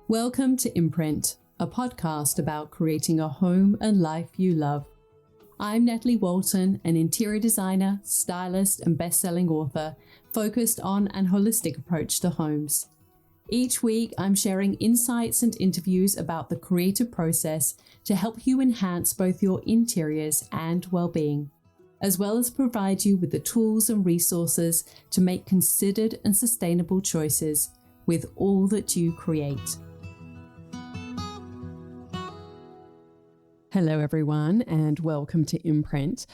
Welcome to Imprint, a podcast about creating a home and life you love. I'm Natalie Walton, an interior designer, stylist, and best-selling author focused on an holistic approach to homes. Each week, I'm sharing insights and interviews about the creative process to help you enhance both your interiors and well-being, as well as provide you with the tools and resources to make considered and sustainable choices with all that you create. Hello everyone and welcome to Imprint.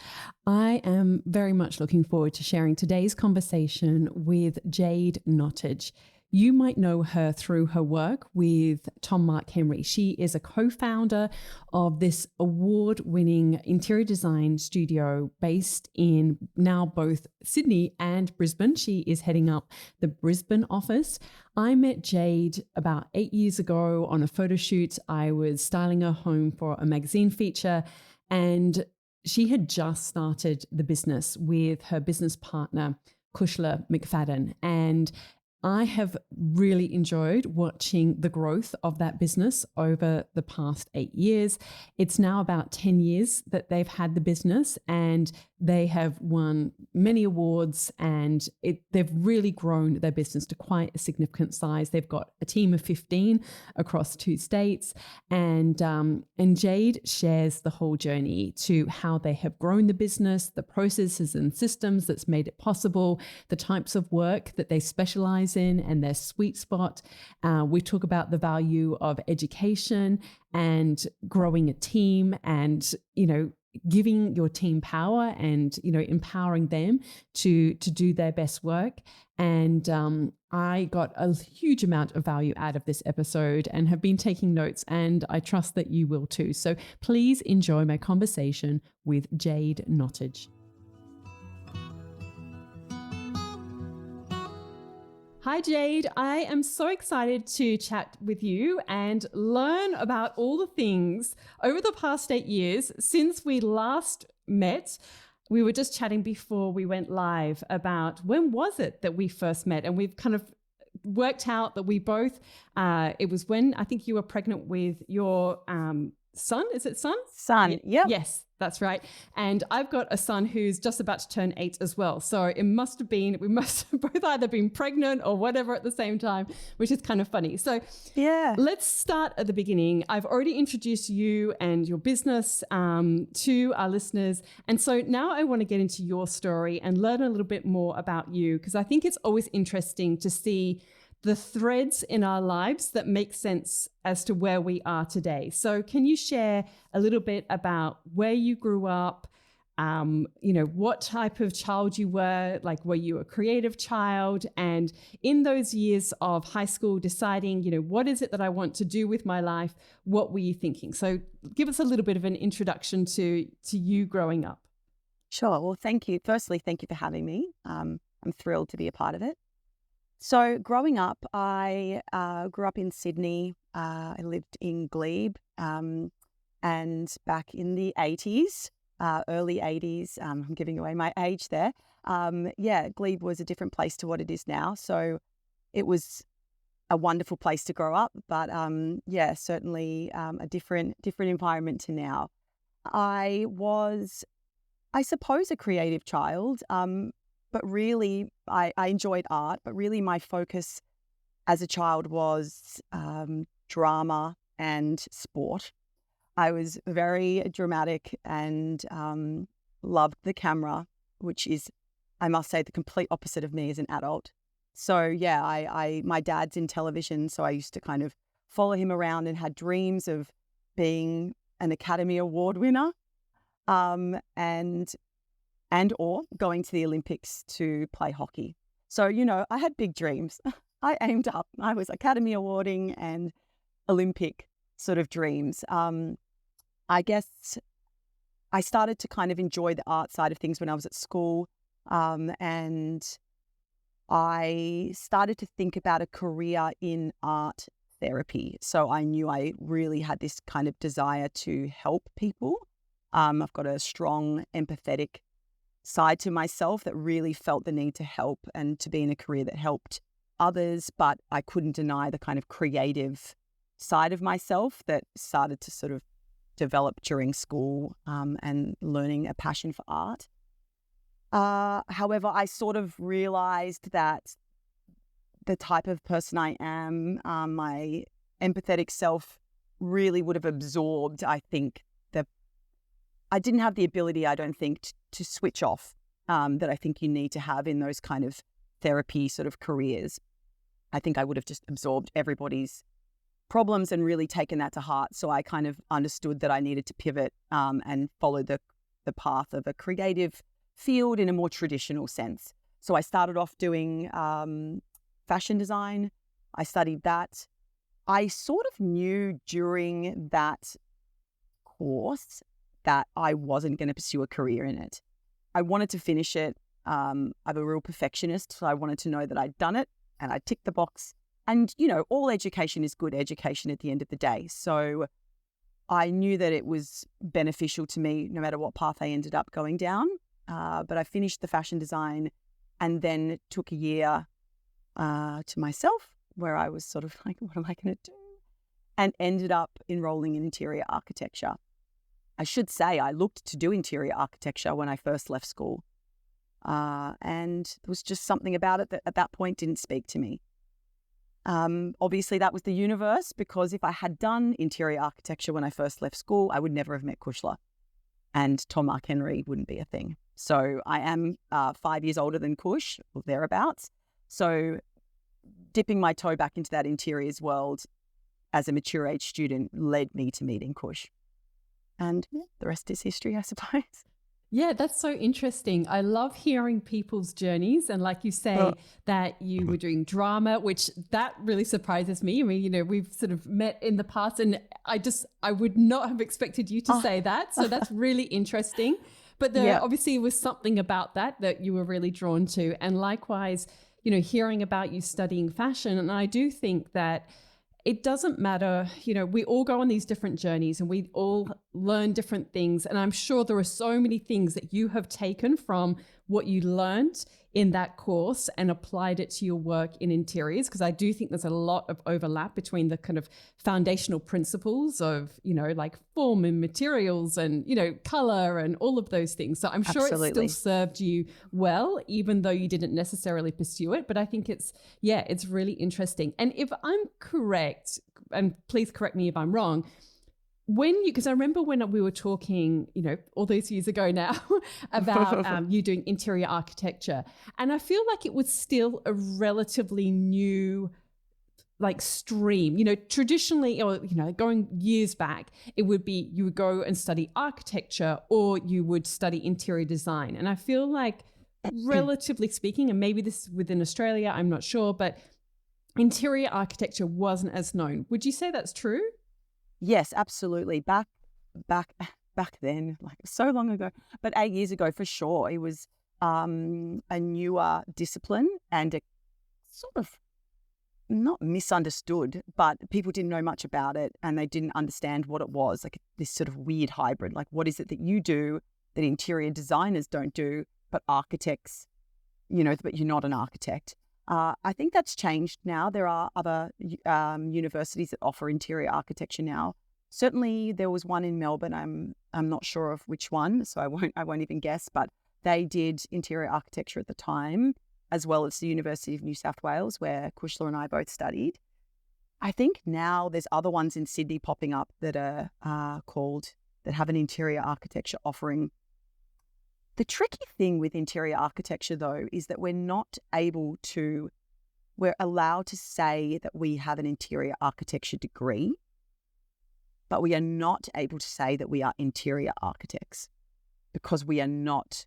I am very much looking forward to sharing today's conversation with Jade Nottage. You might know her through her work with TomMarkHenry. She is a co-founder of this award-winning interior design studio based in now both Sydney and Brisbane. She is heading up the Brisbane office. I met Jade about 8 years ago on a photo shoot. I was styling her home for a magazine feature, and she had just started the business with her business partner, Cushla McFadden. And I have really enjoyed watching the growth of that business over the past 8 years. It's now about 10 years that they've had the business, and they have won many awards, and they've really grown their business to quite a significant size. They've got a team of 15 across 2 states, and Jade shares the whole journey to how they have grown the business, the processes and systems that's made it possible, the types of work that they specialize in and their sweet spot. We talk about the value of education and growing a team and, giving your team power and, empowering them to do their best work. And I got a huge amount of value out of this episode and have been taking notes, and I trust that you will too. So please enjoy my conversation with Jade Nottage. Hi, Jade. I am so excited to chat with you and learn about all the things over the past 8 years since we last met. We were just chatting before we went live about when was it that we first met, and we've kind of worked out that we both, it was when I think you were pregnant with your son. Is it son? Son, yep. Yes, that's right. And I've got a son who's just about to turn 8 as well. So it must have been, we must have both either been pregnant or whatever at the same time, which is kind of funny. So yeah, let's start at the beginning. I've already introduced you and your business to our listeners. And so now I want to get into your story and learn a little bit more about you, because I think it's always interesting to see the threads in our lives that make sense as to where we are today. So can you share a little bit about where you grew up, what type of child you were, like were you a creative child? And in those years of high school deciding, what is it that I want to do with my life? What were you thinking? So give us a little bit of an introduction to you growing up. Sure. Well, thank you. Firstly, thank you for having me. I'm thrilled to be a part of it. So growing up, I grew up in Sydney. I lived in Glebe, and back in the 80s, early 80s, I'm giving away my age there. Glebe was a different place to what it is now. So it was a wonderful place to grow up, but certainly a different environment to now. I was, I suppose, a creative child. But really, I enjoyed art, but really my focus as a child was drama and sport. I was very dramatic and loved the camera, which is, I must say, the complete opposite of me as an adult. So my dad's in television, so I used to kind of follow him around and had dreams of being an Academy Award winner. And or going to the Olympics to play hockey. So, I had big dreams. I aimed up. I was Academy Awarding and Olympic sort of dreams. I guess I started to kind of enjoy the art side of things when I was at school. And I started to think about a career in art therapy. So I knew I really had this kind of desire to help people. I've got a strong empathetic side to myself that really felt the need to help and to be in a career that helped others, but I couldn't deny the kind of creative side of myself that started to sort of develop during school and learning a passion for art. However, I sort of realized that the type of person I am, my empathetic self really would have absorbed, I think, I didn't have the ability, I don't think, to switch off that I think you need to have in those kind of therapy sort of careers. I think I would have just absorbed everybody's problems and really taken that to heart. So I kind of understood that I needed to pivot and follow the path of a creative field in a more traditional sense. So I started off doing fashion design. I studied that. I sort of knew during that course that I wasn't going to pursue a career in it. I wanted to finish it. I'm a real perfectionist, so I wanted to know that I'd done it and I ticked the box. And, all education is good education at the end of the day. So I knew that it was beneficial to me no matter what path I ended up going down. But I finished the fashion design and then took a year to myself where I was sort of like, what am I going to do? And ended up enrolling in interior architecture. I should say I looked to do interior architecture when I first left school. And there was just something about it that at that point didn't speak to me. Obviously, that was the universe, because if I had done interior architecture when I first left school, I would never have met Cushla, and TomMarkHenry wouldn't be a thing. So I am 5 years older than Cush, or thereabouts. So dipping my toe back into that interiors world as a mature age student led me to meeting Cush. And the rest is history, I suppose. Yeah, that's so interesting. I love hearing people's journeys. And like you say, that you were doing drama, which that really surprises me. I mean, we've sort of met in the past and I would not have expected you to say that. So that's really interesting. But obviously was something about that you were really drawn to. And likewise, hearing about you studying fashion. And I do think that it doesn't matter, we all go on these different journeys and we all learn different things. And I'm sure there are so many things that you have taken from what you learned in that course and applied it to your work in interiors, because I do think there's a lot of overlap between the kind of foundational principles of, like form and materials and, color and all of those things. So I'm sure Absolutely. it still served you well, even though you didn't necessarily pursue it. But I think it's really interesting. And if I'm correct, and please correct me if I'm wrong, because I remember when we were talking, all those years ago now about you doing interior architecture, and I feel like it was still a relatively new stream, traditionally, or, going years back, it would be, you would go and study architecture or you would study interior design. And I feel like relatively speaking, and maybe this is within Australia, I'm not sure, but interior architecture wasn't as known. Would you say that's true? Yes, absolutely. Back then, like so long ago, but 8 years ago for sure, it was a newer discipline and a sort of not misunderstood, but people didn't know much about it and they didn't understand what it was, like this sort of weird hybrid. Like, what is it that you do that interior designers don't do, but architects, but you're not an architect. I think that's changed now. There are other universities that offer interior architecture now. Certainly, there was one in Melbourne. I'm not sure of which one, so I won't even guess. But they did interior architecture at the time, as well as the University of New South Wales, where Cushla and I both studied. I think now there's other ones in Sydney popping up that are that have an interior architecture offering. The tricky thing with interior architecture, though, is that we're allowed to say that we have an interior architecture degree, but we are not able to say that we are interior architects because we are not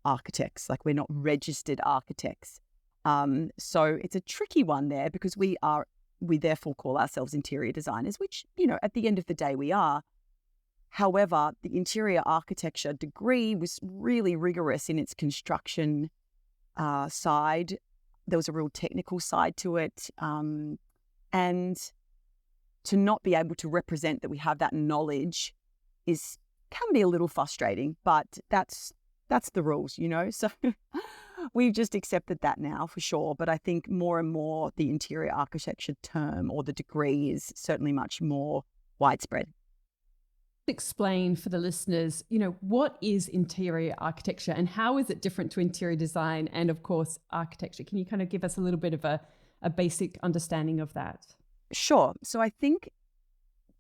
architects, like we're not registered architects. So it's a tricky one there because we therefore call ourselves interior designers, which, at the end of the day we are. However, the interior architecture degree was really rigorous in its construction side. There was a real technical side to it. And to not be able to represent that we have that knowledge can be a little frustrating, but that's the rules, So we've just accepted that now for sure. But I think more and more the interior architecture term or the degree is certainly much more widespread. Explain for the listeners, what is interior architecture and how is it different to interior design and, of course, architecture? Can you kind of give us a little bit of a basic understanding of that? Sure. So I think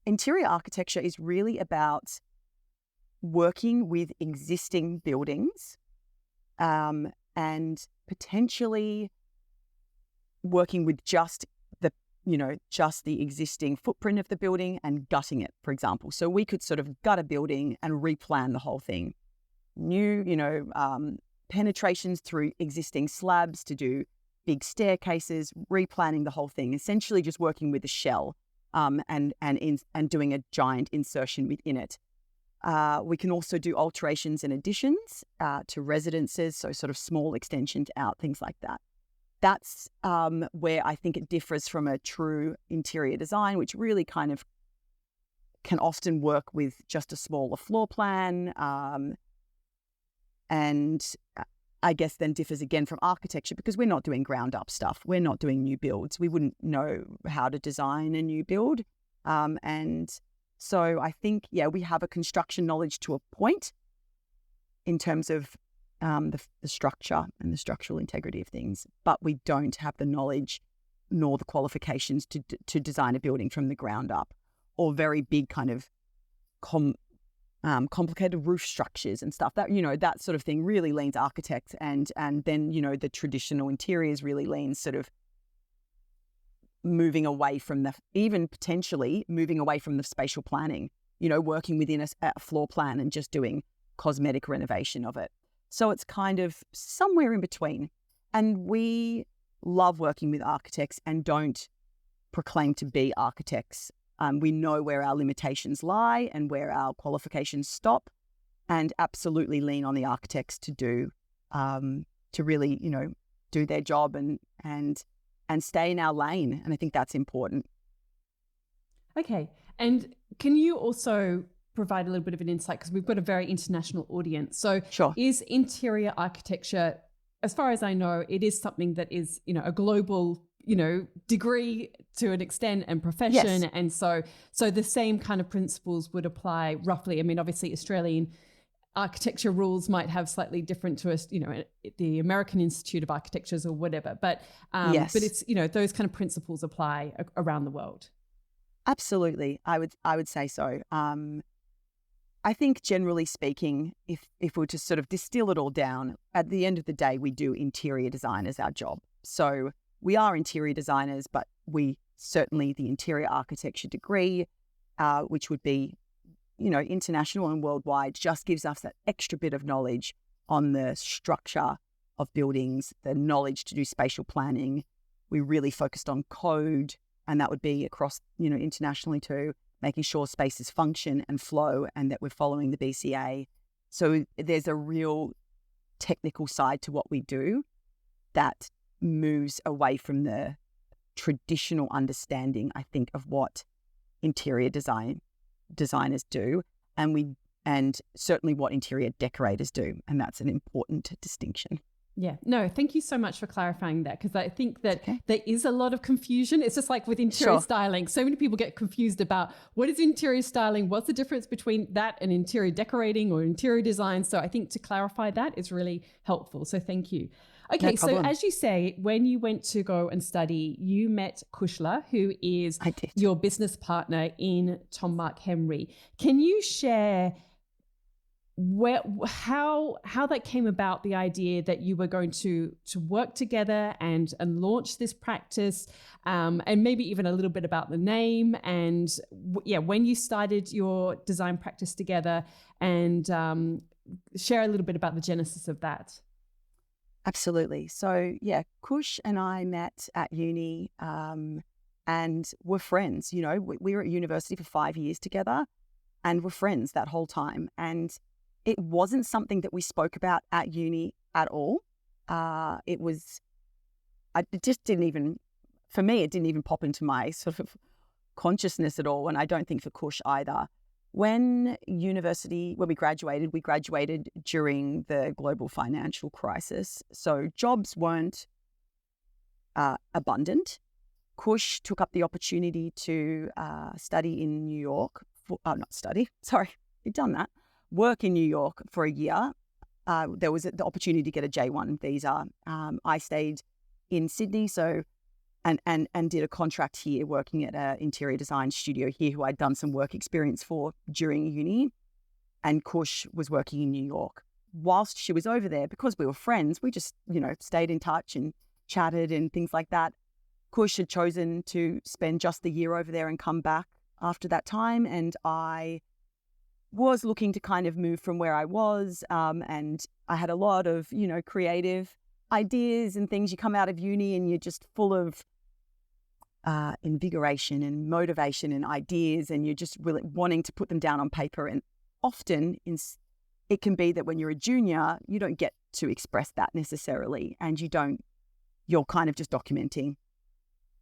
interior architecture is really about working with existing buildings and potentially working with just the existing footprint of the building and gutting it, for example. So we could sort of gut a building and replan the whole thing. New, penetrations through existing slabs to do big staircases, replanning the whole thing, essentially just working with the shell and doing a giant insertion within it. We can also do alterations and additions to residences, so sort of small extensions out, things like that. That's where I think it differs from a true interior design, which really kind of can often work with just a smaller floor plan, and I guess then differs again from architecture because we're not doing ground up stuff. We're not doing new builds. We wouldn't know how to design a new build. And so I think, we have a construction knowledge to a point in terms of the structure and the structural integrity of things, but we don't have the knowledge nor the qualifications to design a building from the ground up, or very big kind of complicated roof structures and stuff. That that sort of thing really leans architect, and then the traditional interiors really leans sort of moving away from potentially moving away from the spatial planning, working within a floor plan and just doing cosmetic renovation of it. So it's kind of somewhere in between. And we love working with architects and don't proclaim to be architects. We know where our limitations lie and where our qualifications stop, and absolutely lean on the architects to really, do their job and stay in our lane. And I think that's important. Okay. And can you also provide a little bit of an insight, because we've got a very international audience. So Sure. Is interior architecture, as far as I know, it is something that is, a global, degree to an extent and profession. Yes. And so the same kind of principles would apply roughly. I mean, obviously Australian architecture rules might have slightly different to us, the American Institute of Architectures or whatever, but Yes. but it's, those kind of principles apply around the world. Absolutely. I would say so. I think generally speaking, if we were to sort of distill it all down, at the end of the day, we do interior design as our job. So we are interior designers, but we certainly the interior architecture degree, which would be, international and worldwide, just gives us that extra bit of knowledge on the structure of buildings, the knowledge to do spatial planning. We really focused on code, and that would be across, internationally too, making sure spaces function and flow and that we're following the BCA. So there's a real technical side to what we do that moves away from the traditional understanding, I think, of what interior designers do, and certainly what interior decorators do. And that's an important distinction. Yeah, no, thank you so much for clarifying that, because I think that there is a lot of confusion. It's just like with interior styling. So many people get confused about what is interior styling, what's the difference between that and interior decorating or interior design. So I think to clarify that is really helpful. So thank you. Okay, so as you say, when you went to go and study, you met Cushla, who is your business partner in TomMarkHenry. Can you share how that came about, the idea that you were going to work together and launch this practice, and maybe even a little bit about the name and when you started your design practice together, and share a little bit about the genesis of that. Absolutely. So Kush and I met at uni and were friends. We were at university for 5 years together and were friends that whole time. And it wasn't something that we spoke about at uni at all. It just didn't even, for me, it didn't even pop into my sort of consciousness at all. And I don't think for Kush either. when we graduated during the global financial crisis. So jobs weren't abundant. Cush took up the opportunity to study in New York. Work in New York for a year. There was the opportunity to get a J1 visa. I stayed in Sydney, and did a contract here working at an interior design studio here who I'd done some work experience for during uni. And Cush was working in New York. Whilst she was over there, because we were friends, we just, stayed in touch and chatted and things like that. Cush had chosen to spend just the year over there and come back after that time. And I was looking to kind of move from where I was. And I had a lot of, creative ideas and things. You come out of uni and you're just full of invigoration and motivation and ideas, and you're just really wanting to put them down on paper. And often it can be that when you're a junior, you don't get to express that necessarily, and you're kind of just documenting,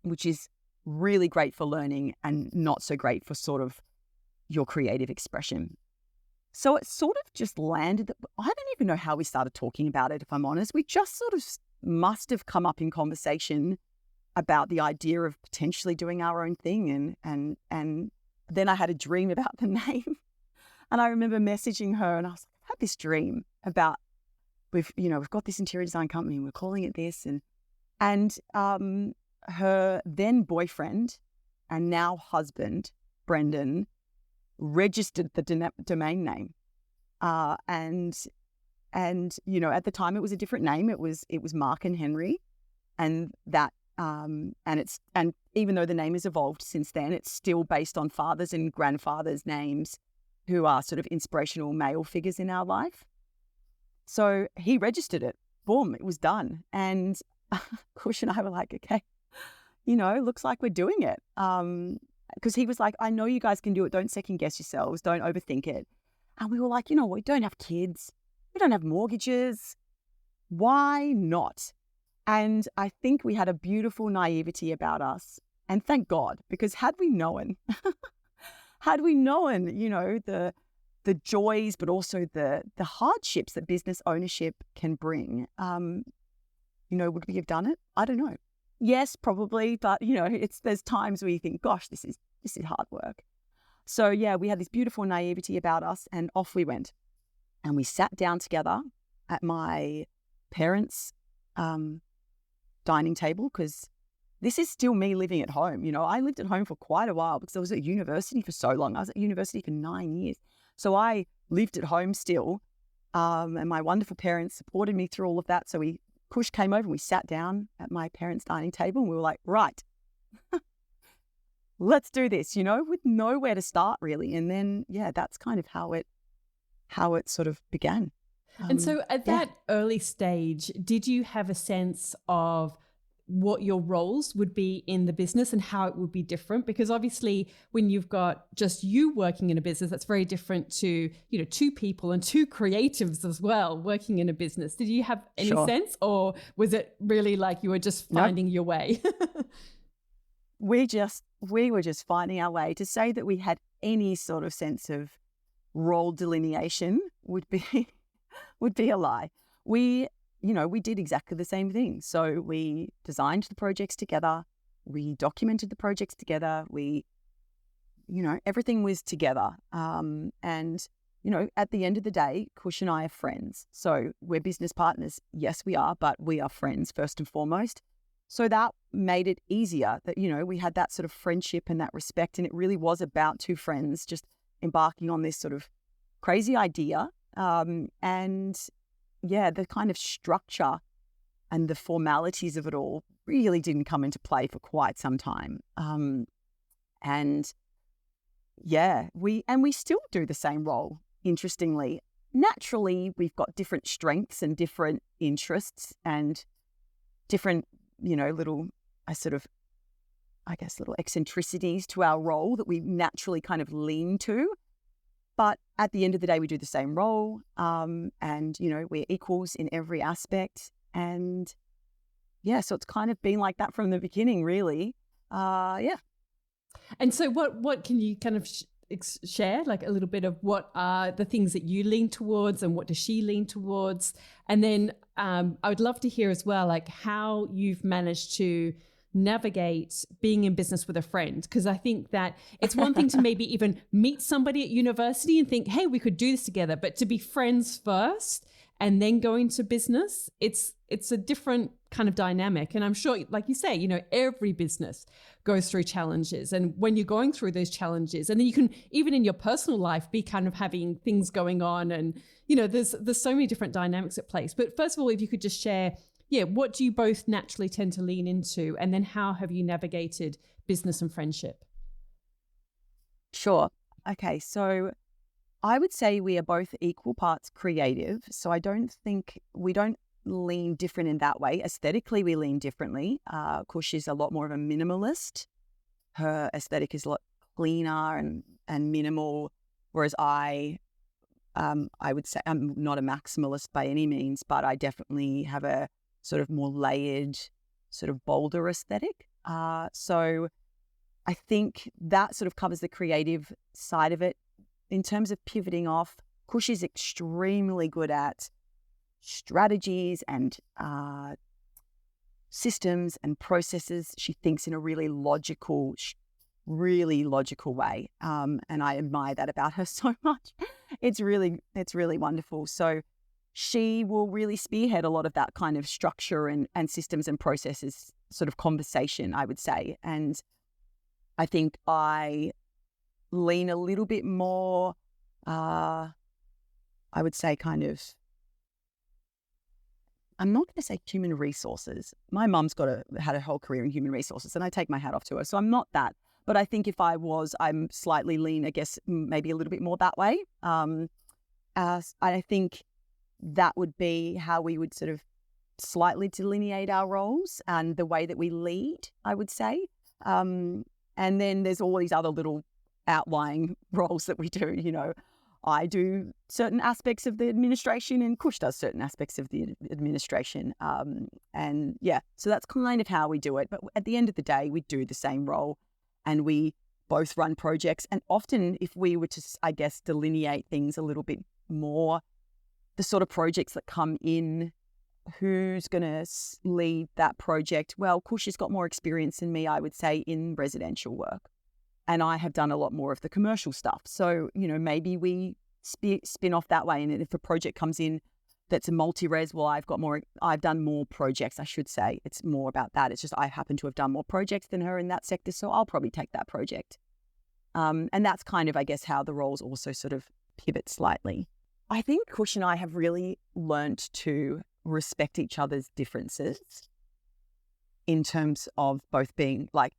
which is really great for learning and not so great for sort of your creative expression. So it sort of just landed that I don't even know how we started talking about it, if I'm honest. We just sort of must have come up in conversation about the idea of potentially doing our own thing. And then I had a dream about the name. And I remember messaging her and I was like, I've had this dream about, we've got this interior design company and we're calling it this. And her then boyfriend and now husband, Brendan, registered the domain name. And at the time it was a different name. It was MarkHenry. And that, and even though the name has evolved since then, it's still based on fathers and grandfathers' names who are sort of inspirational male figures in our life. So he registered it. Boom, it was done. And Cush and I were like, okay, looks like we're doing it. Because he was like, I know you guys can do it. Don't second guess yourselves. Don't overthink it. And we were like, we don't have kids. We don't have mortgages. Why not? And I think we had a beautiful naivety about us. And thank God, because had we known, the joys, but also the hardships that business ownership can bring, would we have done it? I don't know. Yes, probably. But, there's times where you think, gosh, this is hard work. So yeah, we had this beautiful naivety about us, and off we went. And we sat down together at my parents' dining table, because this is still me living at home. I lived at home for quite a while because I was at university for so long. I was at university for 9 years. So I lived at home still. And my wonderful parents supported me through all of that. So Cush came over and we sat down at my parents' dining table and we were like, right, let's do this, with nowhere to start really. And then, yeah, that's kind of how it sort of began. And so at that early stage, did you have a sense of what your roles would be in the business and how it would be different? Because obviously when you've got just you working in a business, that's very different to, two people and two creatives as well working in a business. Did you have any sense, or was it really like you were just finding your way? We were just finding our way. To say that we had any sort of sense of role delineation would be a lie. We did exactly the same thing. So we designed the projects together. We documented the projects together. Everything was together. And, at the end of the day, Cush and I are friends. So we're business partners. Yes, we are, but we are friends first and foremost. So that made it easier that, we had that sort of friendship and that respect. And it really was about two friends just embarking on this sort of crazy idea. The kind of structure and the formalities of it all really didn't come into play for quite some time. We still do the same role, interestingly. Naturally, we've got different strengths and different interests and different, little eccentricities to our role that we naturally kind of lean to. But at the end of the day, we do the same role, and, we're equals in every aspect. And, so it's kind of been like that from the beginning, really. And so what can you kind of share like a little bit of what are the things that you lean towards and what does she lean towards? And then I would love to hear as well, like how you've managed to navigate being in business with a friend. Because I think that it's one thing to maybe even meet somebody at university and think, hey, we could do this together. But to be friends first and then go into business, it's a different kind of dynamic. And I'm sure, like you say, you know, every business goes through challenges. And when you're going through those challenges, and then you can, even in your personal life, be kind of having things going on. And, you know, there's so many different dynamics at play. But first of all, if you could just share, what do you both naturally tend to lean into? And then how have you navigated business and friendship? Sure. Okay. So I would say we are both equal parts creative. So I don't think we don't lean different in that way. Aesthetically, we lean differently. Kush is a lot more of a minimalist. Her aesthetic is a lot cleaner and minimal, whereas I would say I'm not a maximalist by any means, but I definitely have a sort of more layered, sort of bolder aesthetic. So I think that sort of covers the creative side of it. In terms of pivoting off, Kush is extremely good at strategies and systems and processes. She thinks in a really logical way. And I admire that about her so much. It's really wonderful. So she will really spearhead a lot of that kind of structure and systems and processes sort of conversation, I would say. And I think I lean a little bit more, I would say kind of, I'm not going to say human resources. My mum's had a whole career in human resources and I take my hat off to her. So I'm not that. But I think if I was, I'm slightly lean, I guess, maybe a little bit more that way. I think that would be how we would sort of slightly delineate our roles and the way that we lead, I would say. And then there's all these other little outlying roles that we do. You know, I do certain aspects of the administration and Kush does certain aspects of the administration. And yeah, so that's kind of how we do it. But at the end of the day, we do the same role and we both run projects. And often if we were to, I guess, delineate things a little bit more, the sort of projects that come in, who's going to lead that project? Well, Kush has got more experience than me, I would say, in residential work. And I have done a lot more of the commercial stuff. So, you know, maybe we spin off that way. And if a project comes in that's a multi-res, well, I've done more projects, I should say. It's more about that. It's just I happen to have done more projects than her in that sector. So I'll probably take that project. And that's kind of, I guess, how the roles also sort of pivot slightly. I think Kush and I have really learnt to respect each other's differences in terms of both being like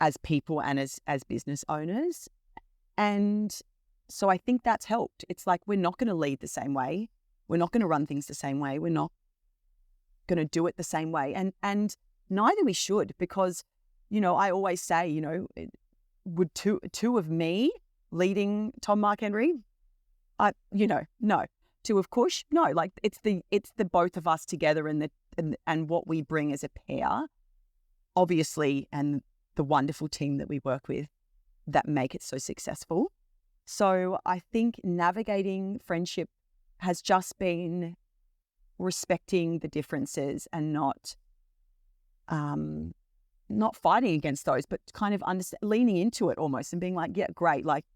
as people and as business owners. And so I think that's helped. It's like, we're not going to lead the same way. We're not going to run things the same way. We're not going to do it the same way. And neither we should, because, you know, I always say, you know, would two of me leading TomMarkHenry, no. Two of Kush, no. Like it's the both of us together and what we bring as a pair, obviously, and the wonderful team that we work with that make it so successful. So I think navigating friendship has just been respecting the differences and not fighting against those, but kind of leaning into it almost and being like, yeah, great. Like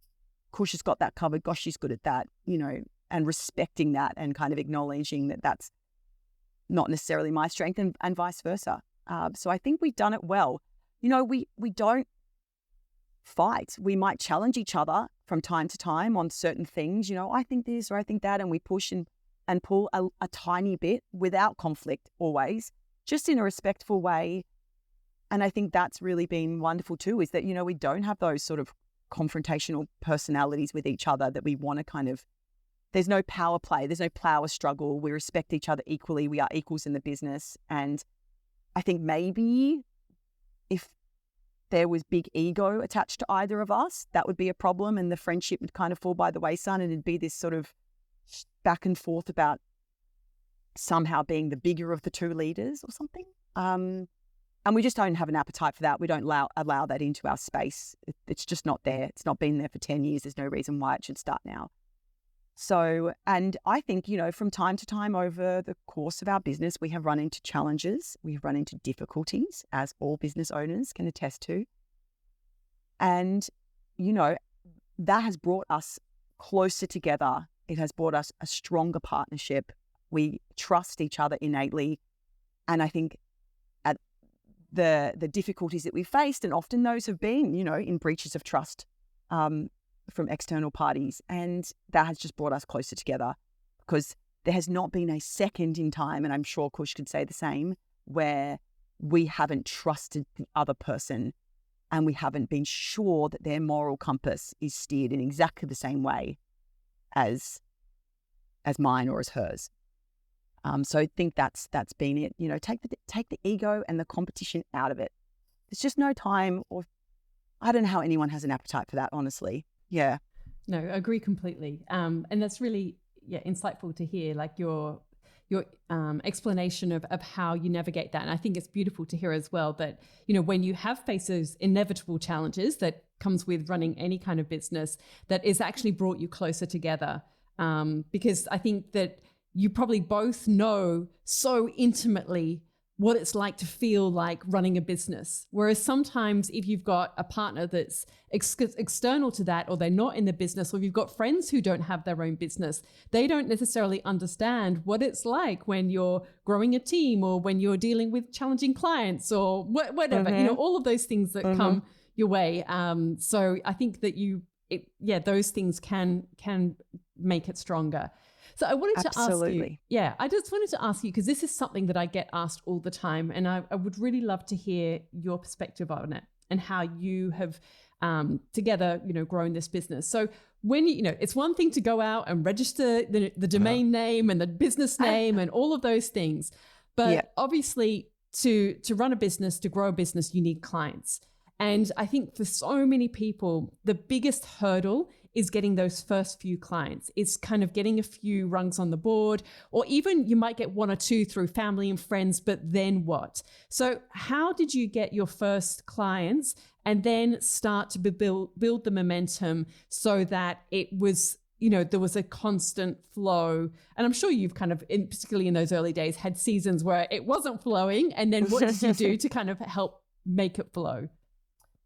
Kush has got that covered. Gosh, she's good at that, you know, and respecting that and kind of acknowledging that that's not necessarily my strength and vice versa. So I think we've done it well. You know, we don't fight. We might challenge each other from time to time on certain things. You know, I think this or I think that, and we push and pull a tiny bit without conflict always, just in a respectful way. And I think that's really been wonderful too, is that, you know, we don't have those sort of confrontational personalities with each other that we want to kind of, there's no power play, there's no power struggle. We respect each other equally. We are equals in the business. And I think maybe if there was big ego attached to either of us, that would be a problem and the friendship would kind of fall by the wayside and it'd be this sort of back and forth about somehow being the bigger of the two leaders or something. And we just don't have an appetite for that. We don't allow that into our space. It's just not there. It's not been there for 10 years. There's no reason why it should start now. So, and I think, from time to time over the course of our business, we have run into challenges. We've run into difficulties, as all business owners can attest to. And, that has brought us closer together. It has brought us a stronger partnership. We trust each other innately. And I think at the difficulties that we've faced, and often those have been, in breaches of trust from external parties. And that has just brought us closer together, because there has not been a second in time, and I'm sure Kush could say the same, where we haven't trusted the other person and we haven't been sure that their moral compass is steered in exactly the same way as mine or as hers. So I think that's been it. Take the ego and the competition out of it. There's just no time, or I don't know how anyone has an appetite for that, honestly. Yeah. No, I agree completely. And that's really insightful to hear, like your explanation of how you navigate that. And I think it's beautiful to hear as well that, when you have faced those inevitable challenges that comes with running any kind of business, that is actually brought you closer together. Because I think that you probably both know so intimately what it's like to feel like running a business. Whereas sometimes if you've got a partner that's external to that, or they're not in the business, or if you've got friends who don't have their own business, they don't necessarily understand what it's like when you're growing a team, or when you're dealing with challenging clients, or whatever, all of those things that come your way. So I think that those things can make it stronger. So I wanted to ask you, I just wanted to ask you, because this is something that I get asked all the time, and I would really love to hear your perspective on it and how you have together, grown this business. So when, it's one thing to go out and register the domain name and the business name and all of those things, but obviously to run a business, to grow a business, you need clients. And I think for so many people, the biggest hurdle is getting those first few clients. It's kind of getting a few rungs on the board, or even you might get one or two through family and friends, but then what? So how did you get your first clients and then start to build the momentum so that it was, there was a constant flow? And I'm sure you've kind of, particularly in those early days, had seasons where it wasn't flowing. And then what did you do to kind of help make it flow?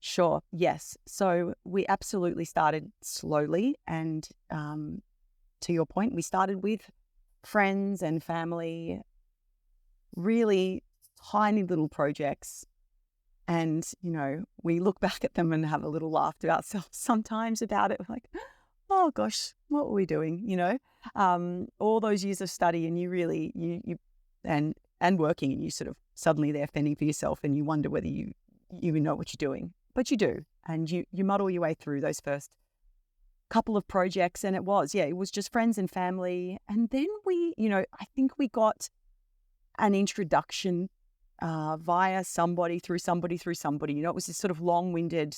Sure. Yes. So we absolutely started slowly. And to your point, we started with friends and family, really tiny little projects. And, we look back at them and have a little laugh to ourselves sometimes about it. We're like, oh gosh, what were we doing? All those years of study, and you really, and working, and you sort of suddenly there fending for yourself, and you wonder whether you even know what you're doing. But you do, and you muddle your way through those first couple of projects. And it was just friends and family. And then we, I think we got an introduction via somebody, through somebody. It was this sort of long-winded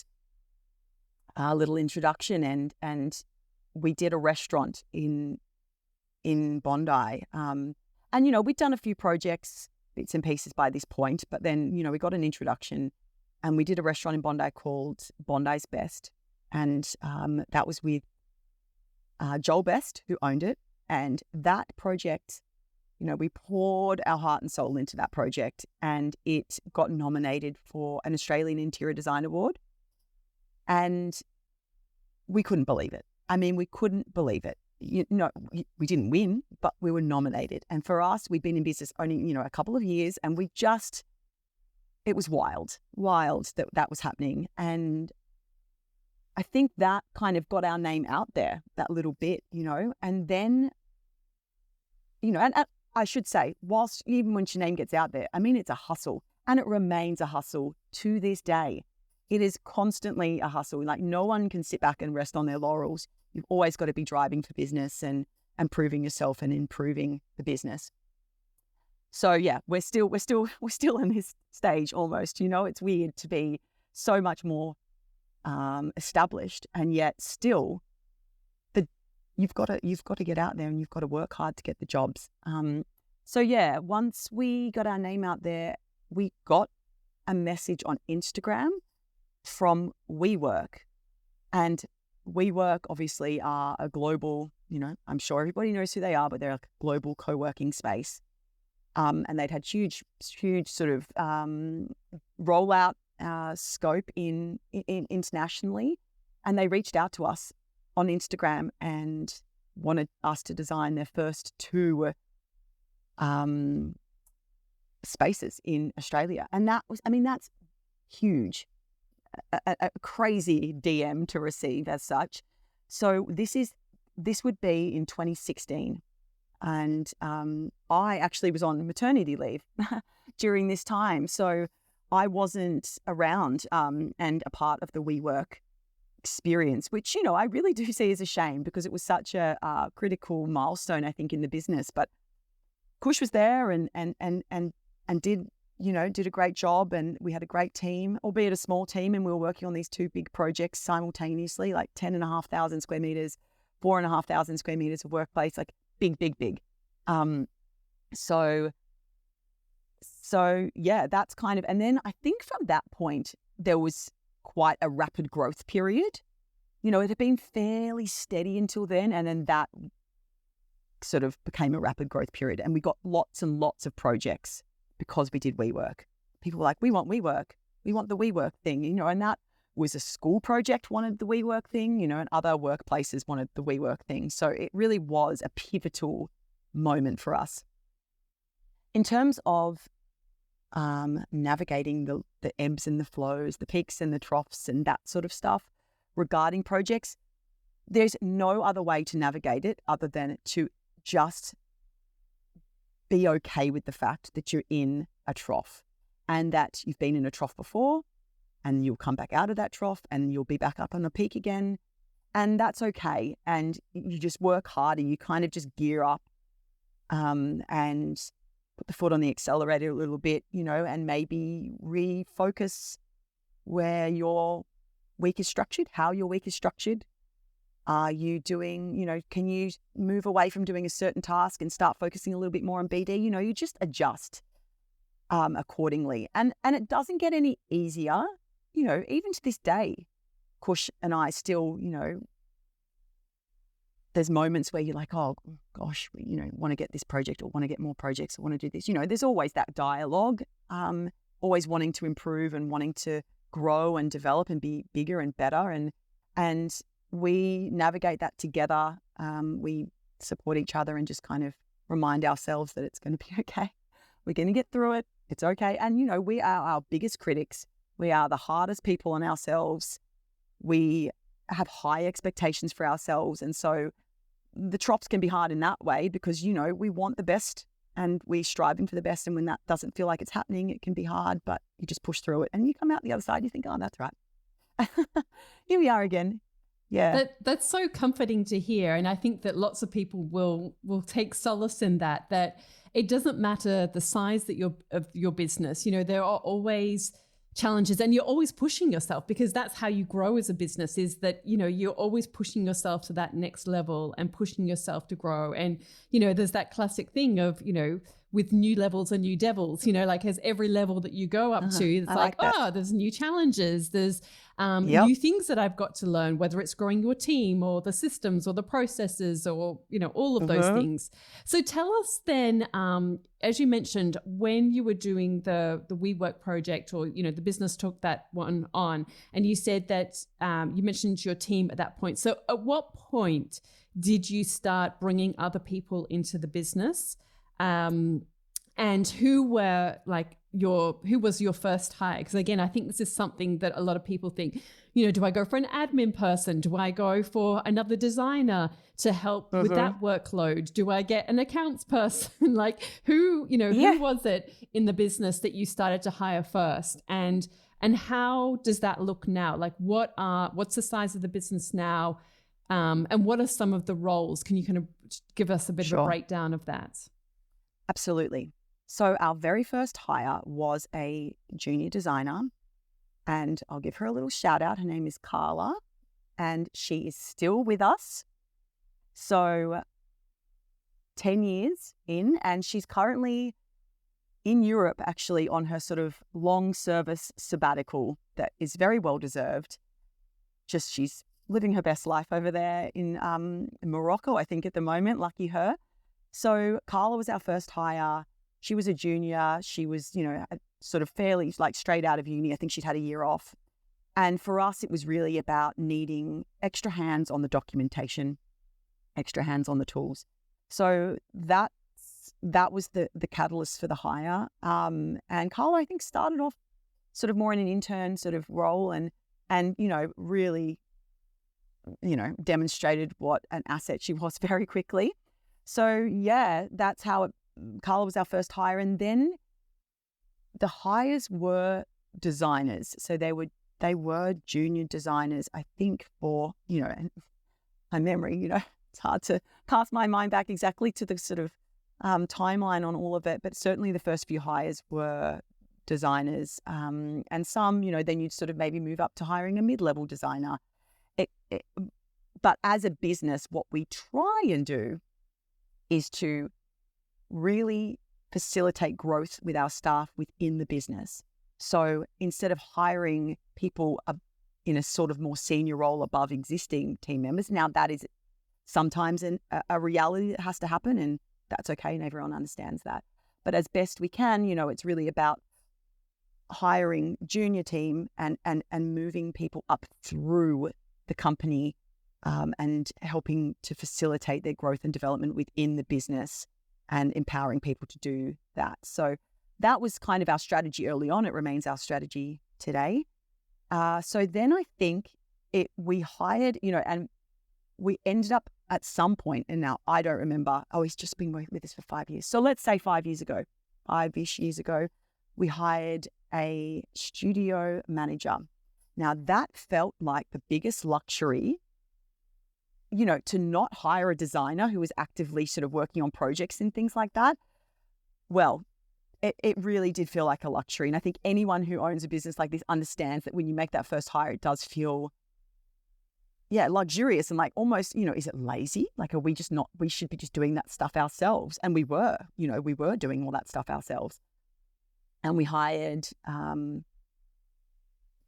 little introduction, and we did a restaurant in Bondi. And, we'd done a few projects, bits and pieces by this point, but then, we got an introduction. And we did a restaurant in Bondi called Bondi's Best. And that was with Joel Best, who owned it. And that project, we poured our heart and soul into that project. And it got nominated for an Australian Interior Design Award. And we couldn't believe it. I mean, we couldn't believe it. We didn't win, but we were nominated. And for us, we'd been in business only, a couple of years, and it was wild that was happening. And I think that kind of got our name out there that little bit, and then, and I should say, whilst even when your name gets out there, I mean, it's a hustle, and it remains a hustle to this day. It is constantly a hustle. Like, no one can sit back and rest on their laurels. You've always got to be driving for business and proving yourself and improving the business. So yeah, we're still in this stage almost. It's weird to be so much more established, and yet still, you've got to get out there, and you've got to work hard to get the jobs. So yeah, once we got our name out there, we got a message on Instagram from WeWork. And WeWork obviously are a global, I'm sure everybody knows who they are, but they're a global co-working space. And they'd had huge sort of rollout scope in internationally. And they reached out to us on Instagram and wanted us to design their first 2 spaces in Australia. And that's huge, a crazy DM to receive as such. So this would be in 2016. And I actually was on maternity leave during this time. So I wasn't around and a part of the WeWork experience, which, I really do see as a shame because it was such a critical milestone, I think, in the business. But Cush was there and did a great job, and we had a great team, albeit a small team, and we were working on these 2 big projects simultaneously, like 10,500 square meters, 4,500 square meters of workplace, like big. So yeah, that's kind of, and then I think from that point, there was quite a rapid growth period. It had been fairly steady until then, and then that sort of became a rapid growth period, and we got lots and lots of projects because we did WeWork. People were like, we want WeWork. We want the WeWork thing, and that was a school project wanted the WeWork thing, and other workplaces wanted the WeWork thing. So it really was a pivotal moment for us. In terms of navigating the ebbs and the flows, the peaks and the troughs and that sort of stuff regarding projects, there's no other way to navigate it other than to just be okay with the fact that you're in a trough and that you've been in a trough before, and you'll come back out of that trough and you'll be back up on the peak again. And that's okay. And you just work hard and you kind of just gear up and put the foot on the accelerator a little bit, and maybe refocus where your week is structured, how your week is structured. Are you doing, can you move away from doing a certain task and start focusing a little bit more on BD? You just adjust accordingly. And it doesn't get any easier, even to this day. Cush and I still, there's moments where you're like, oh gosh, want to get this project or want to get more projects or want to do this. There's always that dialogue, always wanting to improve and wanting to grow and develop and be bigger and better. And we navigate that together. We support each other and just kind of remind ourselves that it's going to be okay. We're going to get through it. It's okay. And, we are our biggest critics. We are the hardest people on ourselves. We have high expectations for ourselves. And so the troughs can be hard in that way because, we want the best and we're striving for the best. And when that doesn't feel like it's happening, it can be hard, but you just push through it and you come out the other side. You think, oh, that's right. Here we are again. Yeah. That's so comforting to hear. And I think that lots of people will take solace in that it doesn't matter the size of your business. There are always challenges and you're always pushing yourself because that's how you grow as a business is that, you're always pushing yourself to that next level and pushing yourself to grow. And, there's that classic thing of, with new levels and new devils, like as every level that you go up to, it's like there's new challenges. There's new things that I've got to learn, whether it's growing your team or the systems or the processes or, all of those things. So tell us then, as you mentioned, when you were doing the WeWork project or, the business took that one on and you said that you mentioned your team at that point. So at what point did you start bringing other people into the business? And who was your first hire? Because again, I think this is something that a lot of people think, do I go for an admin person? Do I go for another designer to help with that workload? Do I get an accounts person? Like who was it in the business that you started to hire first? And how does that look now? Like what's the size of the business now? And what are some of the roles? Can you kind of give us a bit of a breakdown of that? Absolutely. So our very first hire was a junior designer, and I'll give her a little shout out. Her name is Carla, and she is still with us. So 10 years in, and she's currently in Europe, actually, on her sort of long service sabbatical that is very well deserved. Just she's living her best life over there in Morocco, I think, at the moment. Lucky her. So Carla was our first hire. She was a junior. She was, sort of fairly like straight out of uni. I think she'd had a year off. And for us, it was really about needing extra hands on the documentation, extra hands on the tools. So that was the catalyst for the hire. And Carla, I think, started off sort of more in an intern sort of role and really, demonstrated what an asset she was very quickly. So yeah, that's how Carla was our first hire. And then the hires were designers. So they were junior designers, I think, for, and my memory, it's hard to cast my mind back exactly to the sort of timeline on all of it, but certainly the first few hires were designers, and some, then you'd sort of maybe move up to hiring a mid-level designer. But as a business, what we try and do is to really facilitate growth with our staff within the business. So instead of hiring people in a sort of more senior role above existing team members, now that is sometimes a reality that has to happen, and that's okay, and everyone understands that. But as best we can, it's really about hiring junior team and moving people up through the company, and helping to facilitate their growth and development within the business and empowering people to do that. So that was kind of our strategy early on. It remains our strategy today. So then I think we hired, and we ended up at some point, and now I don't remember, he's just been working with us for 5 years. So let's say 5-ish years ago, we hired a studio manager. Now that felt like the biggest luxury, to not hire a designer who was actively sort of working on projects and things like that. Well, it really did feel like a luxury. And I think anyone who owns a business like this understands that when you make that first hire, it does feel, luxurious and like almost, is it lazy? Like, we should be just doing that stuff ourselves. And we were doing all that stuff ourselves. And we hired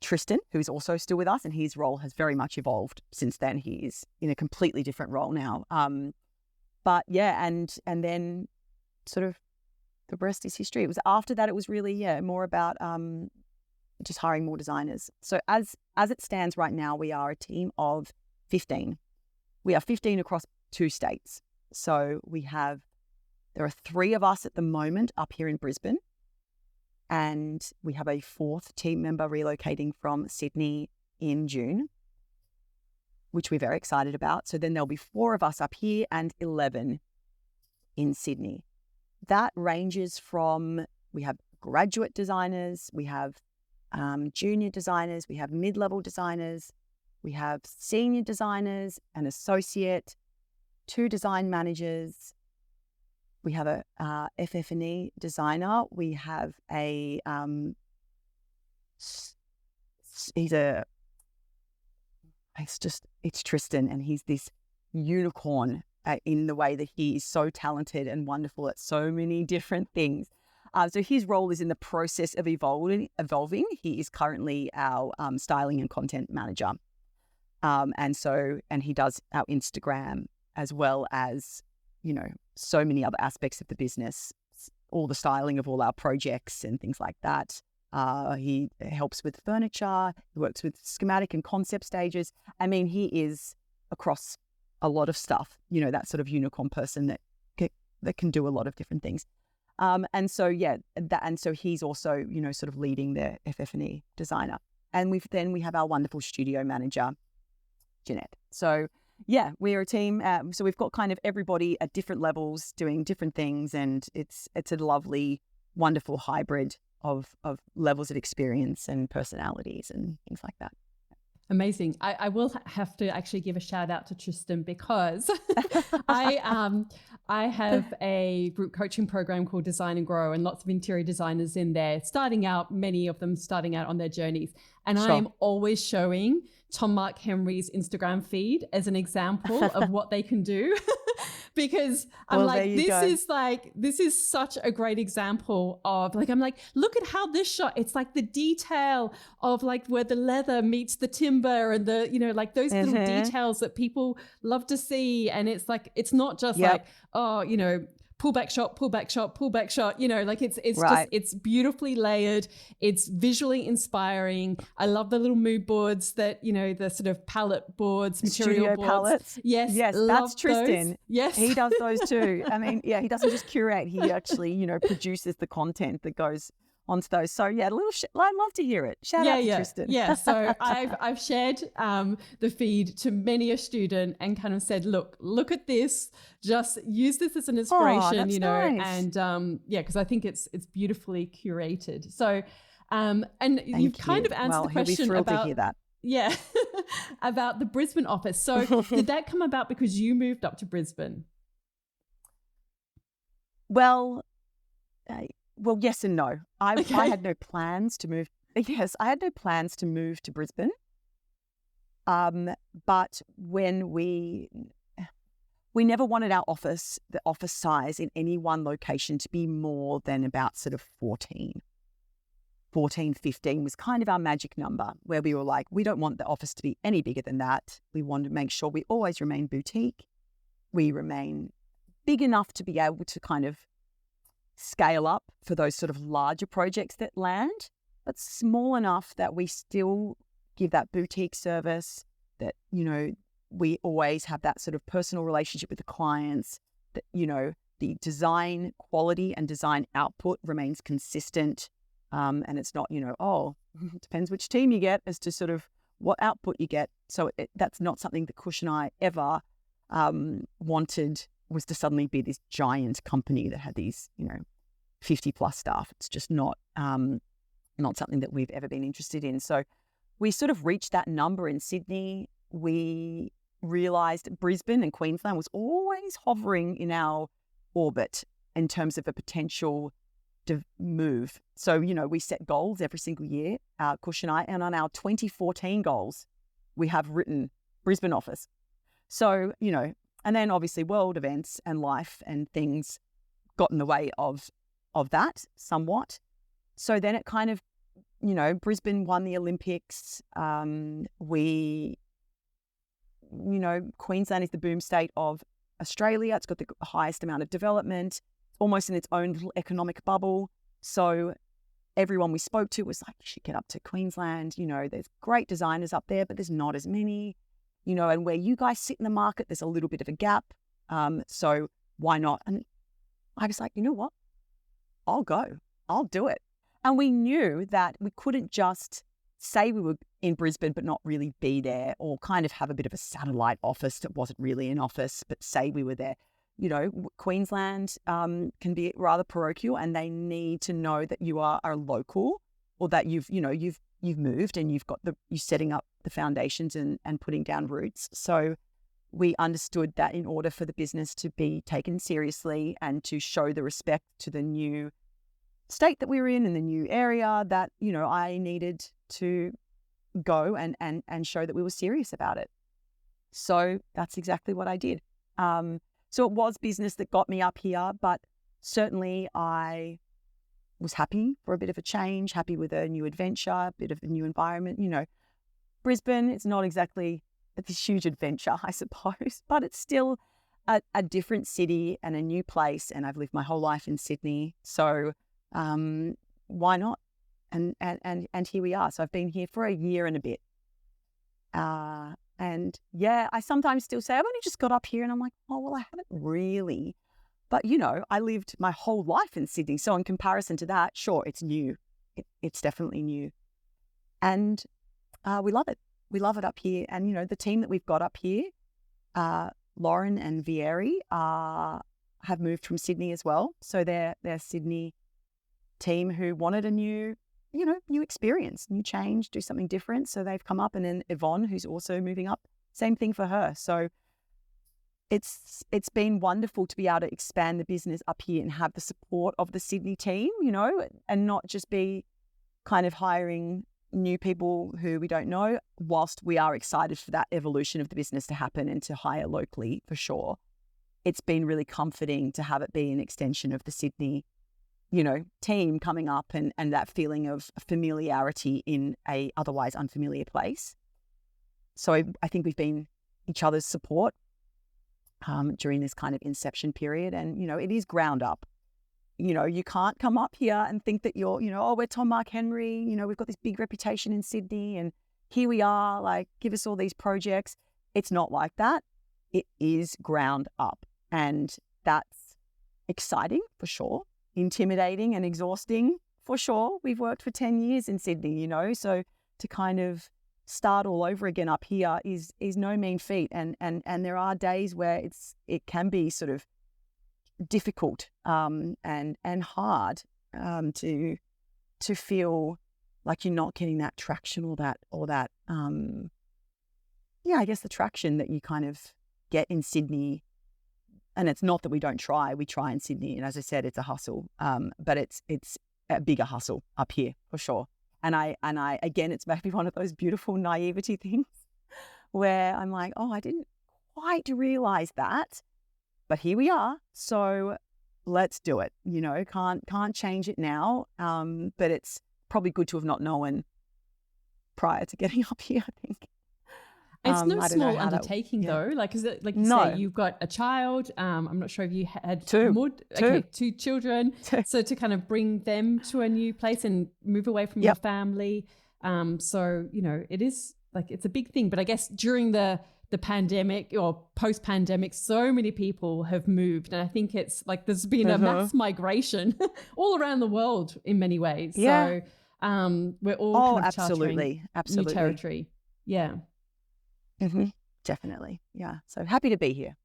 Tristan, who's also still with us, and his role has very much evolved since then. He's in a completely different role now. But yeah, and then sort of the rest is history. It was after that, it was really, more about just hiring more designers. So as it stands right now, we are a team of 15. We are 15 across 2 states. So there are 3 of us at the moment up here in Brisbane. And we have a 4th team member relocating from Sydney in June, which we're very excited about. So then there'll be 4 of us up here and 11 in Sydney. That ranges from, we have graduate designers, we have junior designers, we have mid-level designers, we have senior designers, an associate, 2 design managers. We have a FF&E designer. We have it's Tristan, and he's this unicorn in the way that he is so talented and wonderful at so many different things. So his role is in the process of evolving. He is currently our styling and content manager. And he does our Instagram as well as, so many other aspects of the business, all the styling of all our projects and things like that. He helps with furniture. He works with schematic and concept stages. I mean, he is across a lot of stuff, that sort of unicorn person that can do a lot of different things. And so he's also, sort of leading the FF&E designer. And we have our wonderful studio manager, Jeanette. So yeah, we're a team. So we've got kind of everybody at different levels doing different things, and it's a lovely, wonderful hybrid of levels of experience and personalities and things like that. Amazing. I will have to actually give a shout out to Tristan because I have a group coaching program called Design and Grow, and lots of interior designers in there many of them starting out on their journeys. And sure. I'm always showing TomMarkHenry's Instagram feed as an example of what they can do because I'm Well, there like, you go. this is such a great example of like, I'm like, look at how this shot, it's like the detail of like where the leather meets the timber and the, you know, like those little details that people love to see. And it's like, it's not just Yep. like, oh, you know, pull back shot, pull back shot, pull back shot, you know, like it's Right. just, it's beautifully layered. It's visually inspiring. I love the little mood boards that, you know, the sort of palette boards, material Studio boards. palettes. Yes. Yes, Love that's Tristan. those. Yes. He does those too. I mean, yeah, he doesn't just curate. He actually, you know, produces the content that goes onto those. So yeah, I'd love to hear it. Shout out to Tristan. Yeah. So I've shared the feed to many a student and kind of said, look at this. Just use this as an inspiration, you know, nice. and yeah, because I think it's beautifully curated. So and you've kind of answered the question he'll be thrilled about to hear that. Yeah, about the Brisbane office. So did that come about because you moved up to Brisbane? Well, yes and no. I had no plans to move. Yes, I had no plans to move to Brisbane. But when we never wanted the office size in any one location to be more than about sort of 14, 15 was kind of our magic number, where we were like, we don't want the office to be any bigger than that. We want to make sure we always remain boutique. We remain big enough to be able to kind of scale up for those sort of larger projects that land, but small enough that we still give that boutique service, that, you know, we always have that sort of personal relationship with the clients, that, you know, the design quality and design output remains consistent. And it's not, you know, it depends which team you get as to sort of what output you get. So that's not something that Cush and I ever wanted, was to suddenly be this giant company that had these, you know, 50 plus staff. It's just not something that we've ever been interested in. So we sort of reached that number in Sydney. We realised Brisbane and Queensland was always hovering in our orbit in terms of a potential to move. So, you know, we set goals every single year, Cush and I, and on our 2014 goals, we have written Brisbane office. So, you know, and then obviously world events and life and things got in the way of that somewhat. So then it kind of, you know, Brisbane won the Olympics. You know, Queensland is the boom state of Australia. It's got the highest amount of development, almost in its own little economic bubble. So everyone we spoke to was like, you should get up to Queensland. You know, there's great designers up there, but there's not as many, you know, and where you guys sit in the market, there's a little bit of a gap. So why not? And I was like, you know what? I'll go. I'll do it. And we knew that we couldn't just say we were in Brisbane but not really be there, or kind of have a bit of a satellite office that wasn't really an office, but say we were there. You know, Queensland can be rather parochial, and they need to know that you are a local, or that you've moved and you're setting up the foundations and putting down roots. So we understood that in order for the business to be taken seriously and to show the respect to the new state that we were in and the new area, that, you know, I needed to go and show that we were serious about it. So that's exactly what I did. So it was business that got me up here, but certainly I was happy for a bit of a change, happy with a new adventure, a bit of a new environment. You know, Brisbane, it's not exactly this huge adventure, I suppose, but it's still a different city and a new place. And I've lived my whole life in Sydney. So why not? And here we are. So I've been here for a year and a bit. And yeah, I sometimes still say, I've only just got up here, and I'm like, oh, well, I haven't really. But, you know, I lived my whole life in Sydney. So in comparison to that, sure, it's new. It's definitely new. And we love it. We love it up here. And, you know, the team that we've got up here, Lauren and Vieri, have moved from Sydney as well. So they're Sydney team who wanted a new experience, new change, do something different. So they've come up, and then Yvonne, who's also moving up, same thing for her. So it's been wonderful to be able to expand the business up here and have the support of the Sydney team, you know, and not just be kind of hiring new people who we don't know, whilst we are excited for that evolution of the business to happen and to hire locally for sure. it's been really comforting to have it be an extension of the Sydney, team coming up and that feeling of familiarity in a otherwise unfamiliar place. So I think we've been each other's support during this kind of inception period. And, it is ground up. You can't come up here and think that you're, we're TomMarkHenry, we've got this big reputation in Sydney and here we are, like, give us all these projects. It's not like that. It is ground up. And that's exciting for sure, intimidating and exhausting for sure. We've worked for 10 years in Sydney, so to kind of start all over again up here is no mean feat. And there are days where it can be sort of difficult and hard to feel like you're not getting that traction or that I guess the traction that you kind of get in Sydney. And it's not that we don't try. We try in Sydney, and as I said, it's a hustle. But it's a bigger hustle up here for sure. And I again, it's maybe one of those beautiful naivety things where I'm like, oh, I didn't quite realize that, but here we are. So let's do it. Can't change it now. But it's probably good to have not known prior to getting up here, I think. It's no small undertaking though. Like, is it like you say, you've got a child? I'm not sure if you had two children. So to kind of bring them to a new place and move away from your family. So, it is like, it's a big thing. But I guess during the pandemic or post-pandemic, so many people have moved. And I think it's like there's been a mass migration all around the world in many ways. Yeah. So we're all kind of absolutely new territory. Yeah. Mm-hmm. Definitely. Yeah. So happy to be here.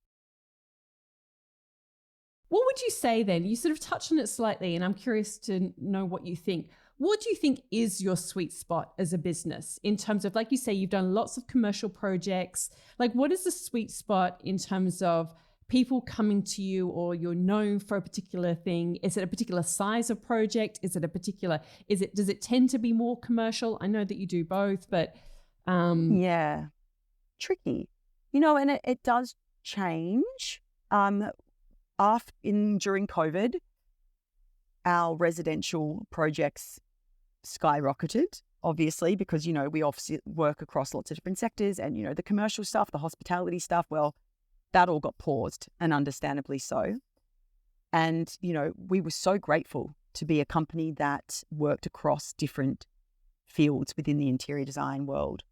What would you say then? You sort of touched on it slightly, and I'm curious to know what you think. What do you think is your sweet spot as a business in terms of, like you say, you've done lots of commercial projects. Like, what is the sweet spot in terms of people coming to you, or you're known for a particular thing? Is it a particular size of project? Does it tend to be more commercial? I know that you do both, but yeah. Tricky, and it does change. During COVID, our residential projects skyrocketed, obviously, because we obviously work across lots of different sectors, and the commercial stuff, the hospitality stuff, well, that all got paused, and understandably so. And we were so grateful to be a company that worked across different fields within the interior design world,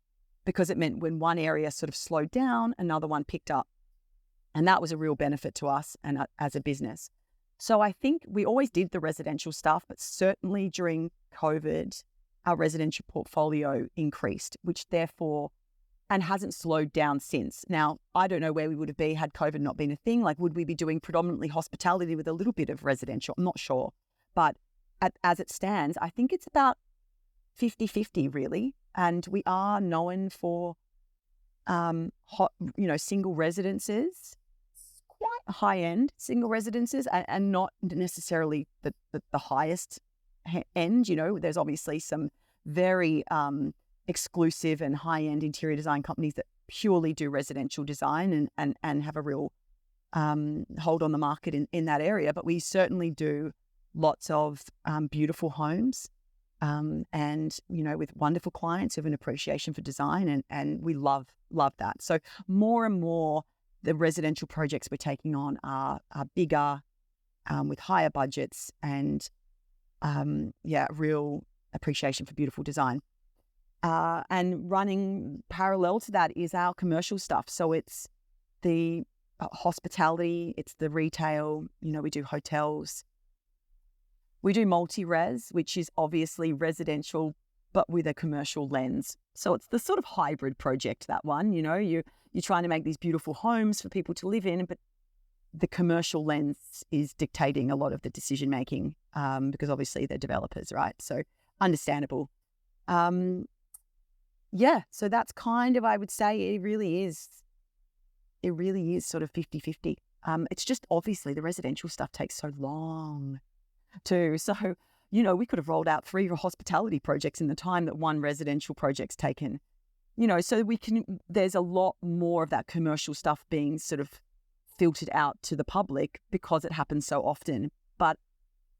because it meant when one area sort of slowed down, another one picked up. And that was a real benefit to us and as a business. So I think we always did the residential stuff, but certainly during COVID, our residential portfolio increased, which therefore, and hasn't slowed down since. Now, I don't know where we would have been had COVID not been a thing. Like, would we be doing predominantly hospitality with a little bit of residential? I'm not sure. But as it stands, I think it's about 50-50 really. And we are known for, single residences, quite high-end single residences, and not necessarily the highest end. There's obviously some very exclusive and high-end interior design companies that purely do residential design and have a real hold on the market in that area. But we certainly do lots of beautiful homes. And, with wonderful clients who have an appreciation for design, and we love that. So more and more, the residential projects we're taking on are bigger, with higher budgets, and, real appreciation for beautiful design. And running parallel to that is our commercial stuff. So it's the hospitality, it's the retail, we do hotels. We do multi-res, which is obviously residential, but with a commercial lens. So it's the sort of hybrid project, that one. You're trying to make these beautiful homes for people to live in, but the commercial lens is dictating a lot of the decision-making because obviously they're developers, right? So understandable. So that's kind of, I would say, it really is sort of 50-50. It's just obviously the residential stuff takes so long too. So, we could have rolled out 3 hospitality projects in the time that one residential project's taken, so there's a lot more of that commercial stuff being sort of filtered out to the public because it happens so often. But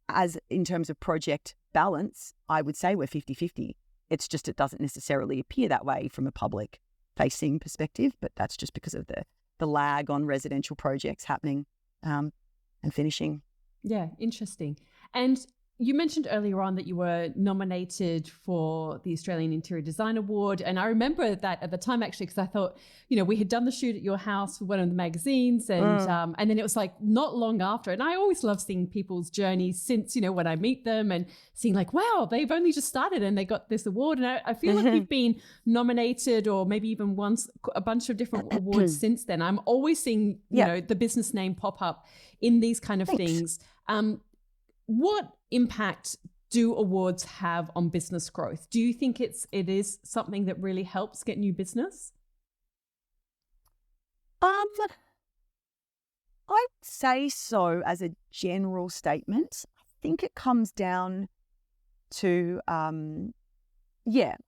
as in terms of project balance, I would say we're 50-50. It's just it doesn't necessarily appear that way from a public-facing perspective, but that's just because of the lag on residential projects happening and finishing. Yeah, interesting. And you mentioned earlier on that you were nominated for the Australian Interior Design Award. And I remember that at the time, actually, because I thought, we had done the shoot at your house for one of the magazines. And then it was like not long after. And I always love seeing people's journeys since, when I meet them and seeing like, wow, they've only just started and they got this award. And I feel like you've been nominated or maybe even once a bunch of different awards since then. I'm always seeing, the business name pop up in these kind of things. What impact do awards have on business growth? Do you think it is something that really helps get new business? I'd say so as a general statement. I think it comes down to, I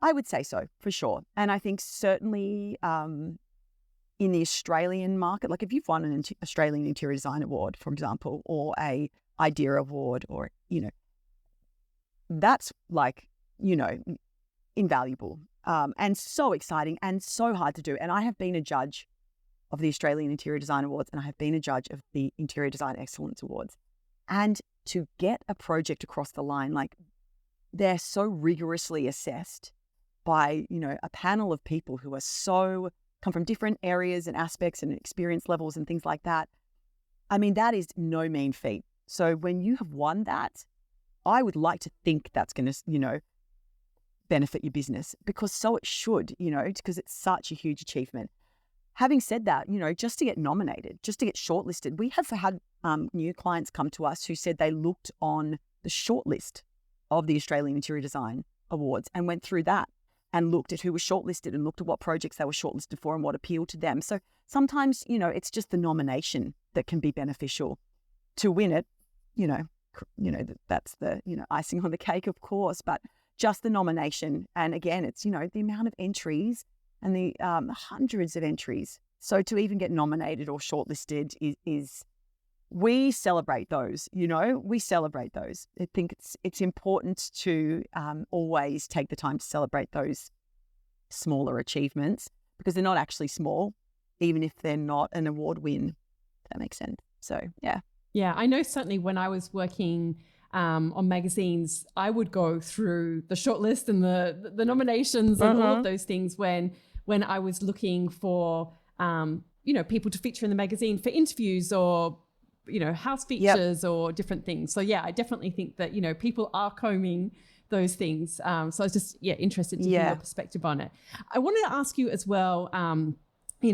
would say so for sure. And I think certainly in the Australian market, like if you've won an Australian Interior Design Award, for example, or a Idea Award, or that's like invaluable and so exciting and so hard to do. And I have been a judge of the Australian Interior Design Awards, and I have been a judge of the Interior Design Excellence Awards. And to get a project across the line, like they're so rigorously assessed by a panel of people who are come from different areas and aspects and experience levels and things like that. I mean, that is no mean feat. So when you have won that, I would like to think that's going to, benefit your business, because so it should, because it's such a huge achievement. Having said that, just to get nominated, just to get shortlisted, we have had new clients come to us who said they looked on the shortlist of the Australian Interior Design Awards and went through that and looked at who was shortlisted and looked at what projects they were shortlisted for and what appealed to them. So sometimes, it's just the nomination that can be beneficial. To win it, that's the, icing on the cake, of course, but just the nomination. And again, it's, the amount of entries and the hundreds of entries. So to even get nominated or shortlisted is we celebrate those, we celebrate those. I think it's important to always take the time to celebrate those smaller achievements, because they're not actually small, even if they're not an award win. If that makes sense. So, yeah. Yeah, I know certainly when I was working on magazines, I would go through the shortlist and the nominations and all of those things when I was looking for, people to feature in the magazine for interviews or, house features or different things. So, yeah, I definitely think that, people are combing those things. So I was just, interested to hear your perspective on it. I wanted to ask you as well,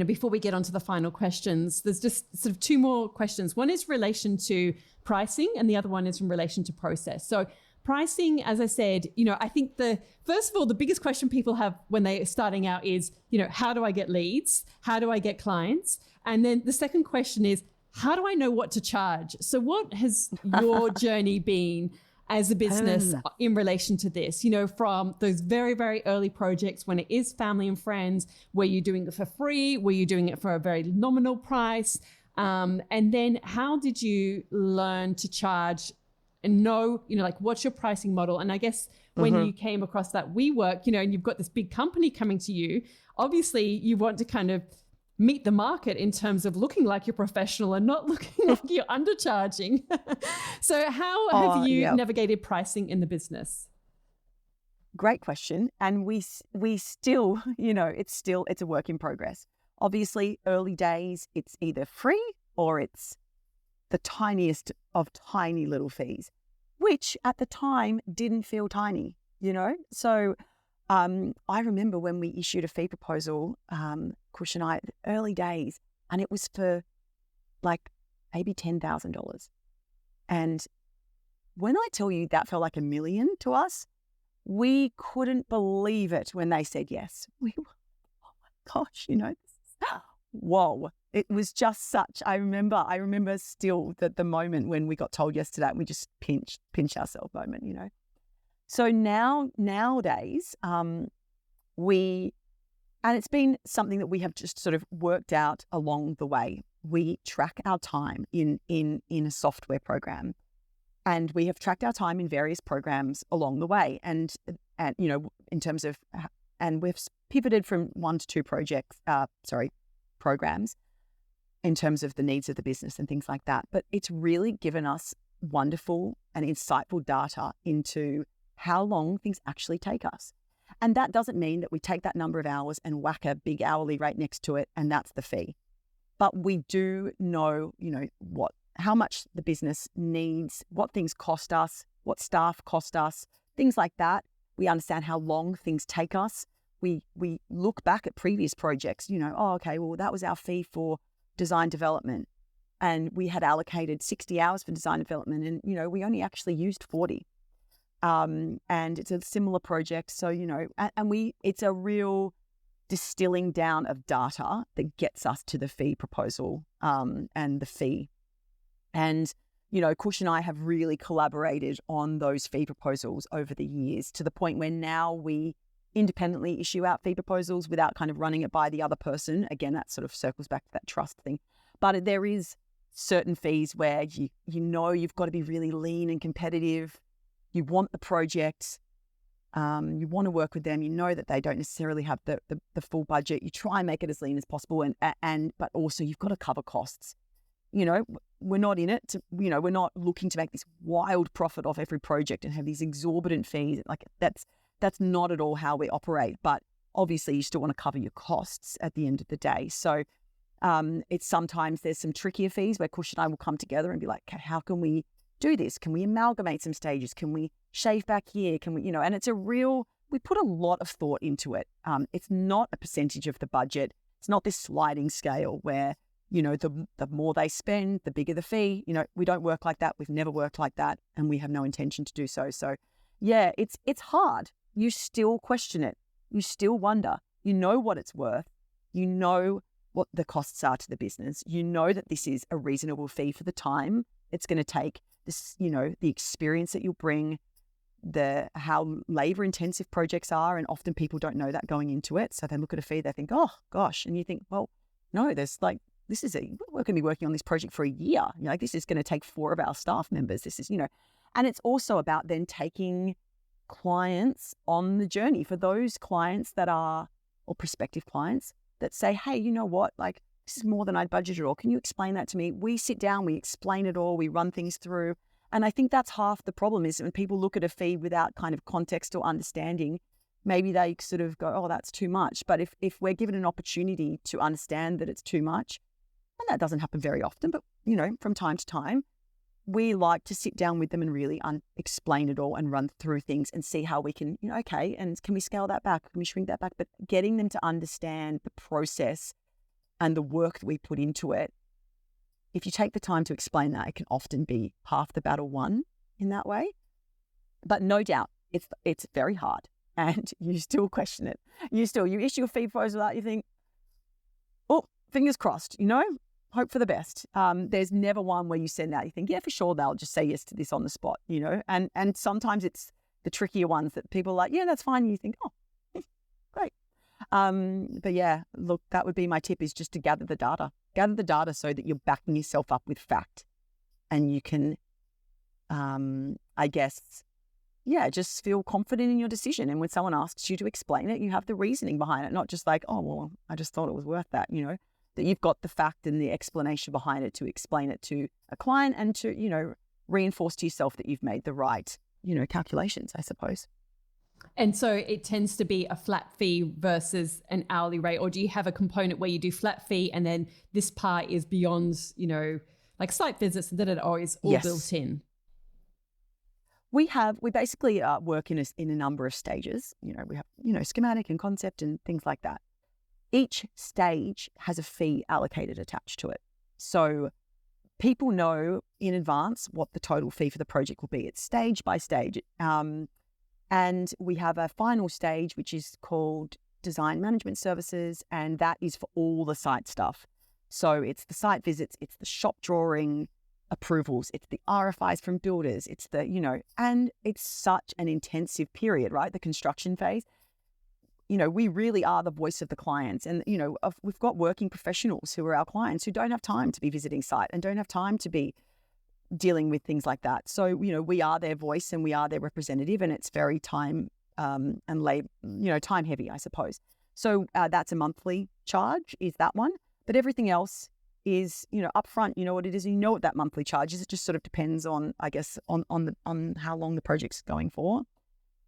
before we get on to the final questions, there's just sort of two more questions. One is relation to pricing and the other one is in relation to process. So pricing, as I said, I think first of all, the biggest question people have when they're starting out is, how do I get leads? How do I get clients? And then the second question is, how do I know what to charge? So what has your journey been as a business in relation to this, from those very, very early projects when it is family and friends, were you doing it for free? Were you doing it for a very nominal price? And then how did you learn to charge and know, what's your pricing model? And I guess when you came across that WeWork, and you've got this big company coming to you, obviously you want to kind of meet the market in terms of looking like you're professional and not looking like you're undercharging. So how have you navigated pricing in the business? Great question. And we still, it's a work in progress. Obviously, early days, it's either free or it's the tiniest of tiny little fees, which at the time didn't feel tiny, So I remember when we issued a fee proposal, Cush and I, early days, and it was for like maybe $10,000. And when I tell you that felt like $1 million to us, we couldn't believe it when they said yes. We were, oh my gosh, whoa. It was just such, I remember still the moment when we got told yes to that, we just pinch ourselves moment, So nowadays, and it's been something that we have just sort of worked out along the way. we track our time in a software program. And we have tracked our time in various programs along the way. And in terms of, and we've pivoted from 1 to 2 programs in terms of the needs of the business and things like that. But it's really given us wonderful and insightful data into how long things actually take us. And that doesn't mean that we take that number of hours and whack a big hourly rate next to it and that's the fee. But we do know, how much the business needs, what things cost us, what staff cost us, things like that. We understand how long things take us. We look back at previous projects, okay, well, that was our fee for design development. And we had allocated 60 hours for design development and, we only actually used 40. And it's a similar project. So, it's a real distilling down of data that gets us to the fee proposal and the fee. And, Cush and I have really collaborated on those fee proposals over the years to the point where now we independently issue out fee proposals without kind of running it by the other person. Again, that sort of circles back to that trust thing. But there is certain fees where you've got to be really lean and competitive. You want the project. You want to work with them. You know that they don't necessarily have the full budget. You try and make it as lean as possible. But also you've got to cover costs. We're not in it we're not looking to make this wild profit off every project and have these exorbitant fees. Like that's not at all how we operate. But obviously you still want to cover your costs at the end of the day. So it's sometimes there's some trickier fees where Cush and I will come together and be like, okay, how can we do this? Can we amalgamate some stages? Can we shave back here? Can we, and it's we put a lot of thought into it. It's not a percentage of the budget. It's not this sliding scale where, the more they spend, the bigger the fee. We don't work like that. We've never worked like that, and we have no intention to do so. So, yeah, it's hard. You still question it. You still wonder. You know what it's worth. You know what the costs are to the business. You know that this is a reasonable fee for the time it's going to take. This, the experience that you'll bring, how labor intensive projects are, and often people don't know that going into it. So they look at a fee, they think, oh gosh, and you think, well, no, we're going to be working on this project for a year. This is going to take 4 of our staff members. This is, and it's also about then taking clients on the journey for those clients that are, or prospective clients that say, hey, you know what, this is more than I'd budgeted, or can you explain that to me? We sit down, we explain it all, we run things through. And I think that's half the problem is when people look at a fee without kind of context or understanding, maybe they sort of go, oh, that's too much. But if we're given an opportunity to understand that it's too much, and that doesn't happen very often, but, from time to time, we like to sit down with them and really explain it all and run through things and see how we can, okay, and can we scale that back? Can we shrink that back? But getting them to understand the process and the work that we put into it, if you take the time to explain that, it can often be half the battle won in that way. But no doubt, it's very hard, and you still question it. You issue a fee proposal out, you think, oh, fingers crossed, hope for the best. There's never one where you send out, you think, yeah, for sure, they'll just say yes to this on the spot, and sometimes it's the trickier ones that people are like, yeah, that's fine. And you think, oh, great. But yeah, look, that would be my tip, is just to gather the data so that you're backing yourself up with fact, and you can, just feel confident in your decision. And when someone asks you to explain it, you have the reasoning behind it, not just like, oh, well, I just thought it was worth that, that you've got the fact and the explanation behind it to explain it to a client and to, reinforce to yourself that you've made the right, calculations, I suppose. And so it tends to be a flat fee versus an hourly rate, or do you have a component where you do flat fee and then this part is beyond, like site visits and or is all built in? We basically work in a number of stages. We have, schematic and concept and things like that. Each stage has a fee allocated attached to it. So people know in advance what the total fee for the project will be. It's stage by stage. And we have a final stage, which is called design management services. And that is for all the site stuff. So it's the site visits, it's the shop drawing approvals, it's the RFIs from builders, it's the, and it's such an intensive period, right? The construction phase. we really are the voice of the clients. And, we've got working professionals who are our clients who don't have time to be visiting site and don't have time to be dealing with things like that. So, we are their voice and we are their representative, and it's very time and time heavy, I suppose. So that's a monthly charge, is that one. But everything else is, upfront. You know what it is, what that monthly charge is. It just sort of depends on, I guess, on how long the project's going for.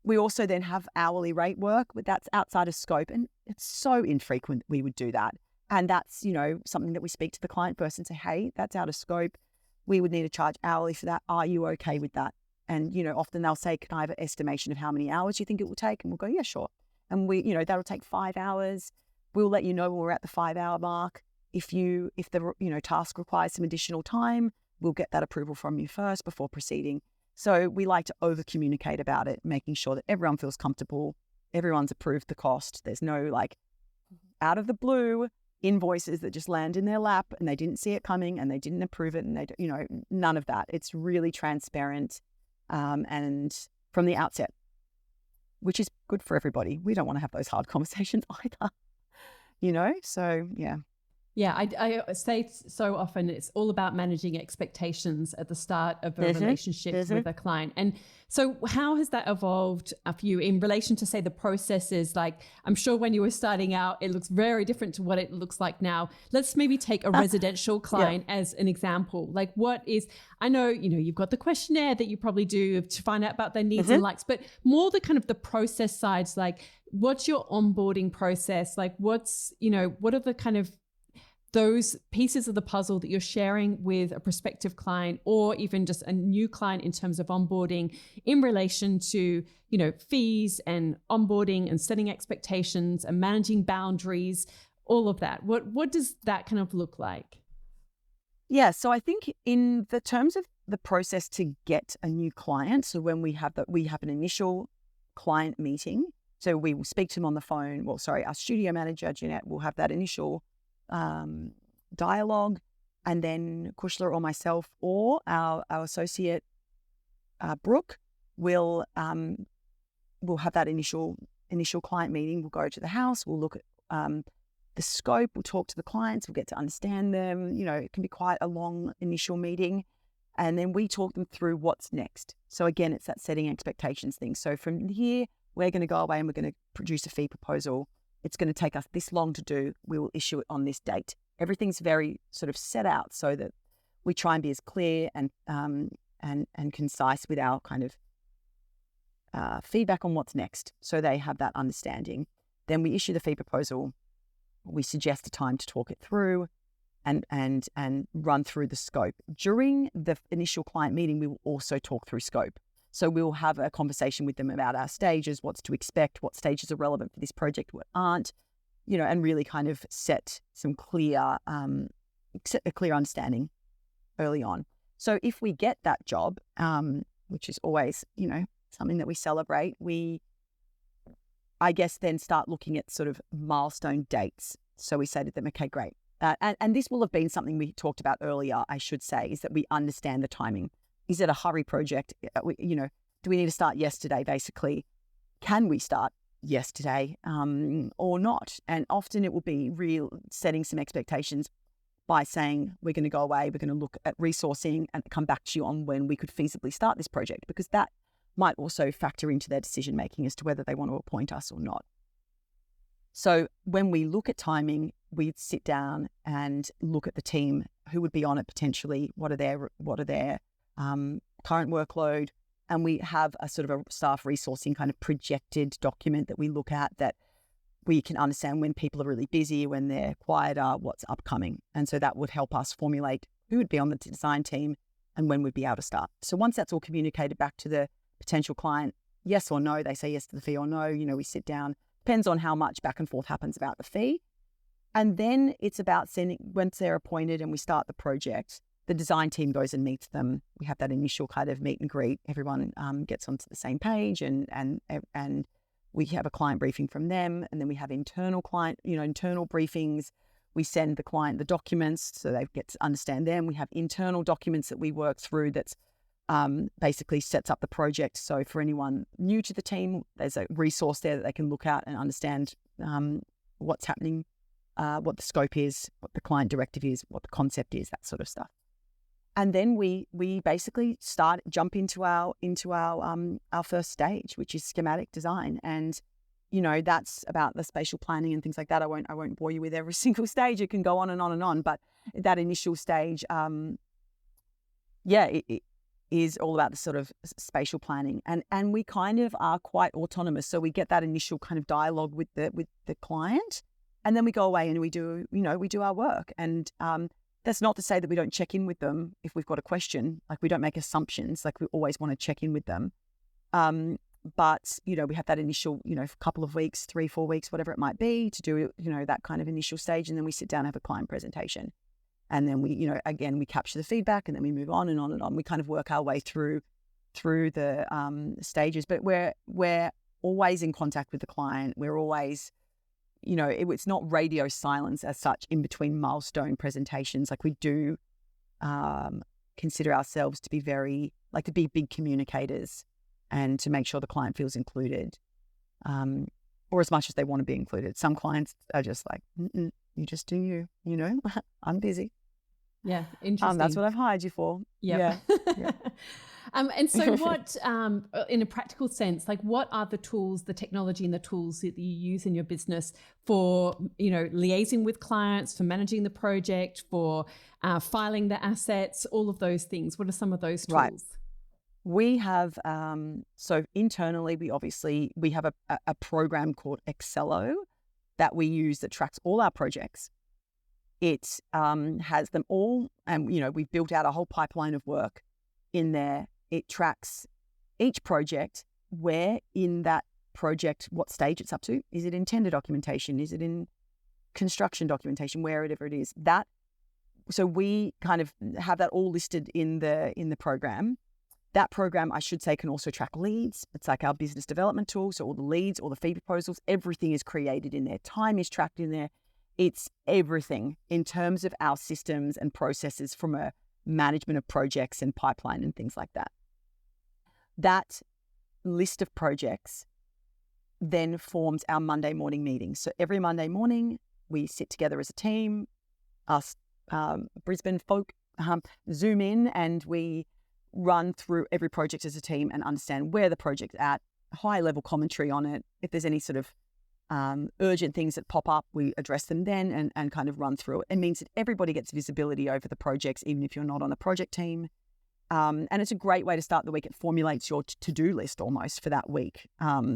We also then have hourly rate work, but that's outside of scope, and it's so infrequent we would do that. And that's, something that we speak to the client first and say, hey, that's out of scope. We would need to charge hourly for that. Are you okay with that? And, often they'll say, can I have an estimation of how many hours you think it will take? And we'll go, yeah, sure. And that'll take 5 hours. We'll let you know when we're at the 5-hour mark. If the task requires some additional time, we'll get that approval from you first before proceeding. So we like to over communicate about it, making sure that everyone feels comfortable, everyone's approved the cost. There's no out of the blue invoices that just land in their lap and they didn't see it coming and they didn't approve it, and they none of that. It's really transparent and from the outset, which is good for everybody. We don't want to have those hard conversations either, so yeah. Yeah, I say so often it's all about managing expectations at the start of a relationship with a client. And so how has that evolved for you in relation to, say, the processes? Like, I'm sure when you were starting out, it looks very different to what it looks like now. Let's maybe take a residential client as an example. Like, what is, I know, you've got the questionnaire that you probably do to find out about their needs and likes, but more the kind of the process sides, like what's your onboarding process? Like what's, what are the kind of those pieces of the puzzle that you're sharing with a prospective client or even just a new client in terms of onboarding in relation to, fees and onboarding and setting expectations and managing boundaries, all of that. What does that kind of look like? Yeah, so I think in the terms of the process to get a new client, so when we have an initial client meeting, so we will speak to them on the phone. Our studio manager, Jeanette, will have that initial dialogue, and then Cushla or myself or our associate Brooke will have that initial client meeting. We'll go to the house, we'll look at the scope, we'll talk to the clients, we'll get to understand them. It can be quite a long initial meeting, and then we talk them through what's next. So again, it's that setting expectations thing. So from here, we're going to go away and we're going to produce a fee proposal. It's going to take us this long to do. We will issue it on this date. Everything's very sort of set out so that we try and be as clear and concise with our kind of feedback on what's next, so they have that understanding. Then we issue the fee proposal. We suggest a time to talk it through and run through the scope. During the initial client meeting, we will also talk through scope. So we'll have a conversation with them about our stages, what's to expect, what stages are relevant for this project, what aren't, and really kind of set some clear understanding early on. So if we get that job, which is always, something that we celebrate, I guess, then start looking at sort of milestone dates. So we say to them, okay, great. And this will have been something we talked about earlier, I should say, is that we understand the timing. Is it a hurry project? Do we need to start yesterday, basically? Can we start yesterday or not? And often it will be setting some expectations by saying we're going to go away, we're going to look at resourcing and come back to you on when we could feasibly start this project, because that might also factor into their decision making as to whether they want to appoint us or not. So when we look at timing, we sit down and look at the team who would be on it potentially, what are their current workload, and we have a sort of a staff resourcing kind of projected document that we look at, that we can understand when people are really busy, when they're quieter, what's upcoming. And so that would help us formulate who would be on the design team and when we'd be able to start. So once that's all communicated back to the potential client, yes or no, they say yes to the fee or no, we sit down, depends on how much back and forth happens about the fee. And then it's about once they're appointed and we start the project, the design team goes and meets them. We have that initial kind of meet and greet. Everyone gets onto the same page, and we have a client briefing from them, and then we have internal briefings. We send the client the documents so they get to understand them. We have internal documents that we work through that's basically sets up the project. So for anyone new to the team, there's a resource there that they can look at and understand what's happening, what the scope is, what the client directive is, what the concept is, that sort of stuff. And then we basically jump into our first stage, which is schematic design. And that's about the spatial planning and things like that. I won't bore you with every single stage. It can go on and on and on. But that initial stage, it is all about the sort of spatial planning. And we kind of are quite autonomous. So we get that initial kind of dialogue with the client, and then we go away and we do our work. And that's not to say that we don't check in with them if we've got a question. Like, we don't make assumptions. Like, we always want to check in with them. But, we have that initial, couple of weeks, 3-4 weeks, whatever it might be, to do, that kind of initial stage. And then we sit down and have a client presentation. And then we, again, we capture the feedback, and then we move on and on and on. We kind of work our way through the stages, but we're always in contact with the client. We're always, it's not radio silence as such in between milestone presentations. Like, we do consider ourselves to be to be big communicators, and to make sure the client feels included, or as much as they want to be included. Some clients are just like, you just do you, I'm busy. Yeah, interesting. That's what I've hired you for. Yep. Yeah. And so what, in a practical sense, like, what are the tools, the technology and the tools that you use in your business for, liaising with clients, for managing the project, for filing the assets, all of those things? What are some of those tools? Right. We have, so internally, we have a program called Excello that we use that tracks all our projects. It has them all, and, we've built out a whole pipeline of work in there. It tracks each project, where in that project, what stage it's up to. Is it in tender documentation? Is it in construction documentation? Wherever it is. So we kind of have that all listed in the program. That program, I should say, can also track leads. It's like our business development tool. So all the leads, all the fee proposals, everything is created in there. Time is tracked in there. It's everything in terms of our systems and processes from a management of projects and pipeline and things like that. That list of projects then forms our Monday morning meetings. So every Monday morning, we sit together as a team. Us Brisbane folk Zoom in, and we run through every project as a team and understand where the project's at, high level commentary on it. If there's any sort of urgent things that pop up, we address them then and kind of run through it. It means that everybody gets visibility over the projects, even if you're not on a project team. And it's a great way to start the week. It formulates your to-do list almost for that week,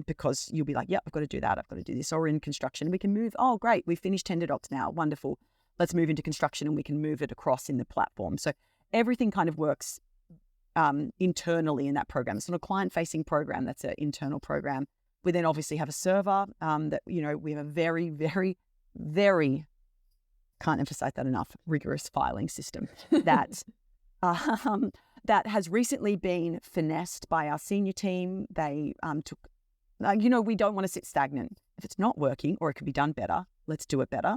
because you'll be like, yep, I've got to do that. I've got to do this. Or in construction, we can move. Oh, great. We've finished tender docs now. Wonderful. Let's move into construction, and we can move it across in the platform. So everything kind of works internally in that program. It's not a client-facing program. That's an internal program. We then obviously have a server that, we have a very, very, very, can't emphasize that enough, rigorous filing system that that has recently been finessed by our senior team. They took, we don't want to sit stagnant. If it's not working, or it could be done better, let's do it better.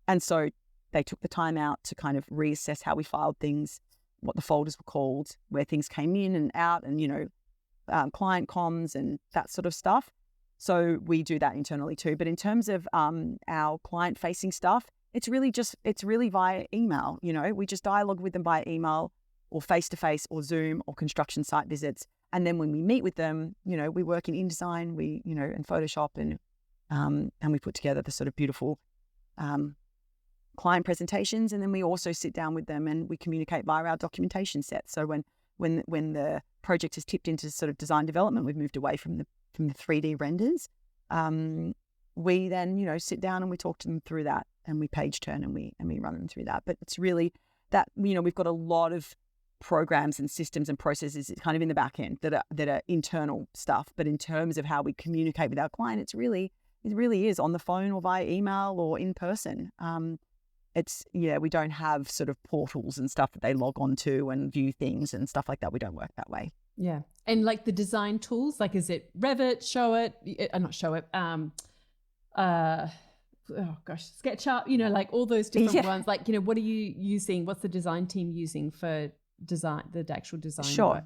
And so they took the time out to kind of reassess how we filed things, what the folders were called, where things came in and out, and, client comms and that sort of stuff. So we do that internally too. But in terms of our client-facing stuff, it's really via email. We just dialogue with them via email, or face-to-face, or Zoom, or construction site visits. And then when we meet with them, we work in InDesign, and Photoshop, and we put together the sort of beautiful client presentations. And then we also sit down with them and we communicate via our documentation set. So when the project is tipped into sort of design development, we've moved away from the 3D renders. We then, sit down and we talk to them through that, and we page turn and we run them through that. But it's really that, we've got a lot of programs and systems and processes kind of in the back end that are internal stuff. But in terms of how we communicate with our client, it really is on the phone or via email or in person. We don't have sort of portals and stuff that they log on to and view things and stuff like that. We don't work that way. Yeah. And like the design tools, like, is it Revit, SketchUp, like all those different ones. Like, what are you using? What's the design team using for the actual design Sure. work?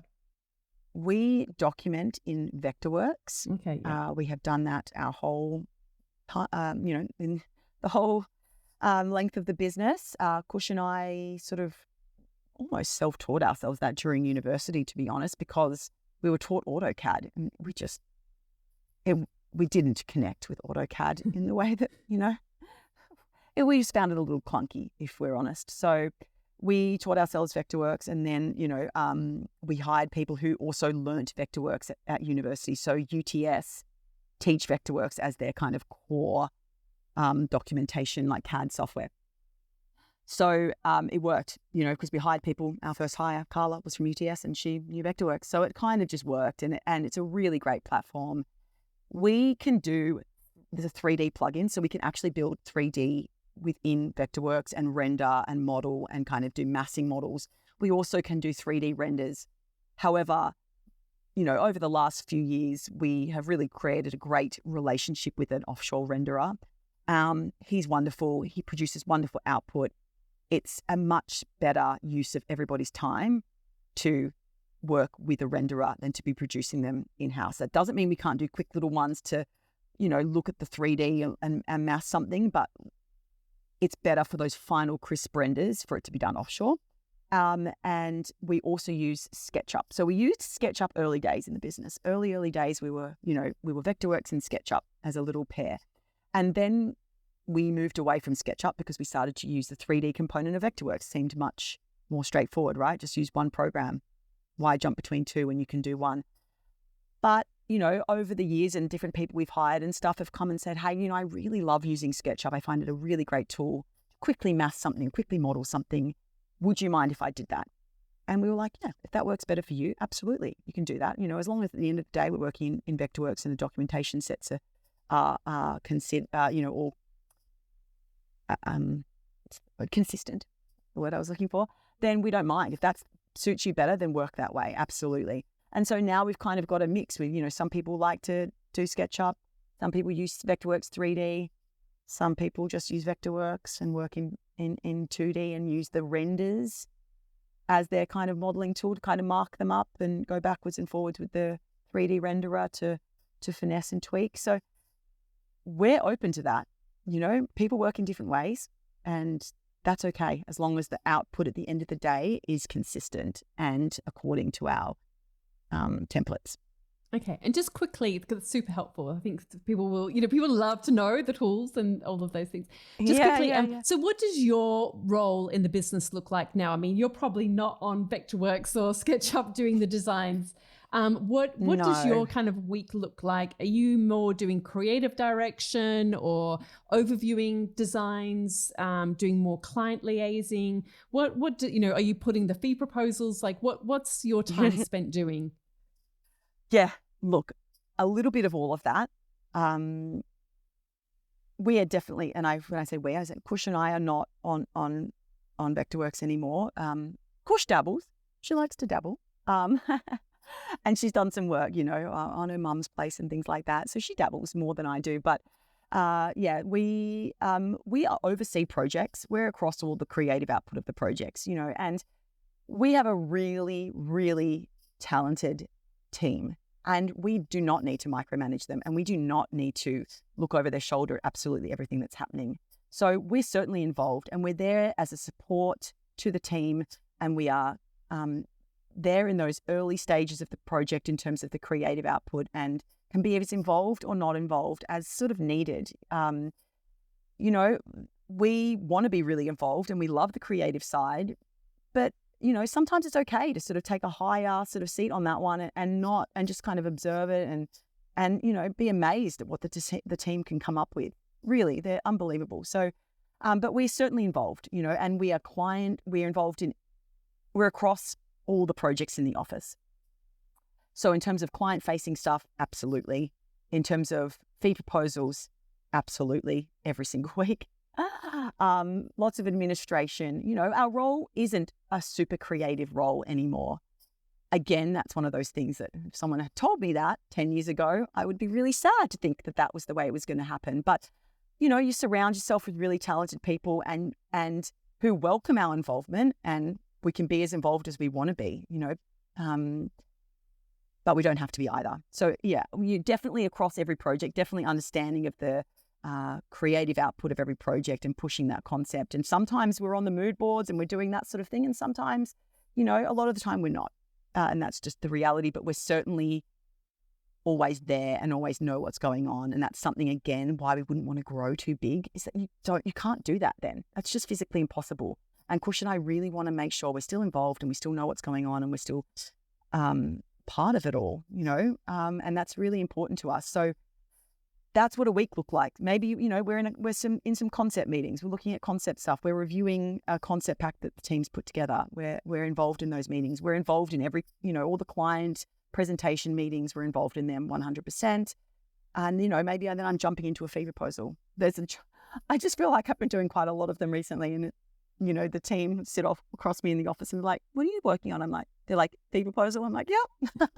We document in Vectorworks. Okay, yeah. We have done that our whole, in the whole length of the business. Kush and I sort of almost self-taught ourselves that during university, to be honest, because we were taught AutoCAD and we didn't connect with AutoCAD in the way that, we just found it a little clunky, if we're honest. So we taught ourselves Vectorworks, and then, we hired people who also learnt Vectorworks at university. So UTS teach Vectorworks as their kind of core documentation, like CAD software. So it worked, because we hired people. Our first hire, Carla, was from UTS and she knew Vectorworks. So it kind of just worked, and it's a really great platform. We can do the 3D plugin, so we can actually build 3D within Vectorworks and render and model and kind of do massing models. We also can do 3D renders. However, over the last few years, we have really created a great relationship with an offshore renderer. He's wonderful. He produces wonderful output. It's a much better use of everybody's time to work with a renderer than to be producing them in-house. That doesn't mean we can't do quick little ones to, look at the 3D and mass something, but it's better for those final crisp renders for it to be done offshore. And we also use SketchUp. So we used SketchUp early days in the business. Early days, we were Vectorworks and SketchUp as a little pair. And then we moved away from SketchUp because we started to use the 3D component of Vectorworks. Seemed much more straightforward, right? Just use one program. Why jump between two when you can do one? But, over the years, and different people we've hired and stuff have come and said, hey, I really love using SketchUp. I find it a really great tool to quickly mass something, quickly model something. Would you mind if I did that? And we were like, yeah, if that works better for you, absolutely, you can do that. As long as at the end of the day, we're working in Vectorworks and the documentation sets are consistent, the word I was looking for, then we don't mind. If that suits you better, then work that way. Absolutely. And so now we've kind of got a mix with, some people like to do SketchUp. Some people use Vectorworks 3D. Some people just use Vectorworks and work in 2D and use the renders as their kind of modeling tool to kind of mark them up and go backwards and forwards with the 3D renderer to finesse and tweak. So we're open to that. People work in different ways, and that's okay as long as the output at the end of the day is consistent and according to our templates. Okay, and just quickly, because it's super helpful, I think people will, people love to know the tools and all of those things. Just quickly, so what does your role in the business look like now? I mean, you're probably not on Vectorworks or SketchUp doing the designs. What does your kind of week look like? Are you more doing creative direction or overviewing designs, doing more client liaising? What do, are you putting the fee proposals? Like what's your time spent doing? Yeah, look, a little bit of all of that. We are definitely, and when I say we, I said Kush and I are not on Vectorworks anymore. Kush dabbles. She likes to dabble. And she's done some work, on her mum's place and things like that. So she dabbles more than I do. But we oversee projects. We're across all the creative output of the projects, and we have a really, really talented team. And we do not need to micromanage them, and we do not need to look over their shoulder at absolutely everything that's happening. So we're certainly involved, and we're there as a support to the team, and we are there in those early stages of the project in terms of the creative output, and can be as involved or not involved as sort of needed. We want to be really involved and we love the creative side, but sometimes it's okay to sort of take a higher sort of seat on that one and just kind of observe it and be amazed at what the team can come up with. Really, they're unbelievable. So, but we're certainly involved, and we're across all the projects in the office. So in terms of client-facing stuff, absolutely. In terms of fee proposals, absolutely, every single week. Lots of administration. Our role isn't a super creative role anymore. Again, that's one of those things that if someone had told me that 10 years ago, I would be really sad to think that that was the way it was going to happen. But, you surround yourself with really talented people and who welcome our involvement and we can be as involved as we want to be, but we don't have to be either. So yeah, you definitely across every project, definitely understanding of the creative output of every project and pushing that concept. And sometimes we're on the mood boards and we're doing that sort of thing. And sometimes, a lot of the time we're not. And that's just the reality, but we're certainly always there and always know what's going on. And that's something, again, why we wouldn't want to grow too big, is that you can't do that then. That's just physically impossible. And Cush and I really want to make sure we're still involved and we still know what's going on and we're still part of it all, and that's really important to us. So that's what a week looked like. Maybe, we're in some concept meetings. We're looking at concept stuff. We're reviewing a concept pack that the team's put together. We're involved in those meetings. We're involved in every, all the client presentation meetings. We're involved in them 100%. And, maybe then I'm jumping into a fee proposal. I just feel like I've been doing quite a lot of them recently. And, the team sit off across me in the office and like, what are you working on? They're like, fee proposal. I'm like, yep.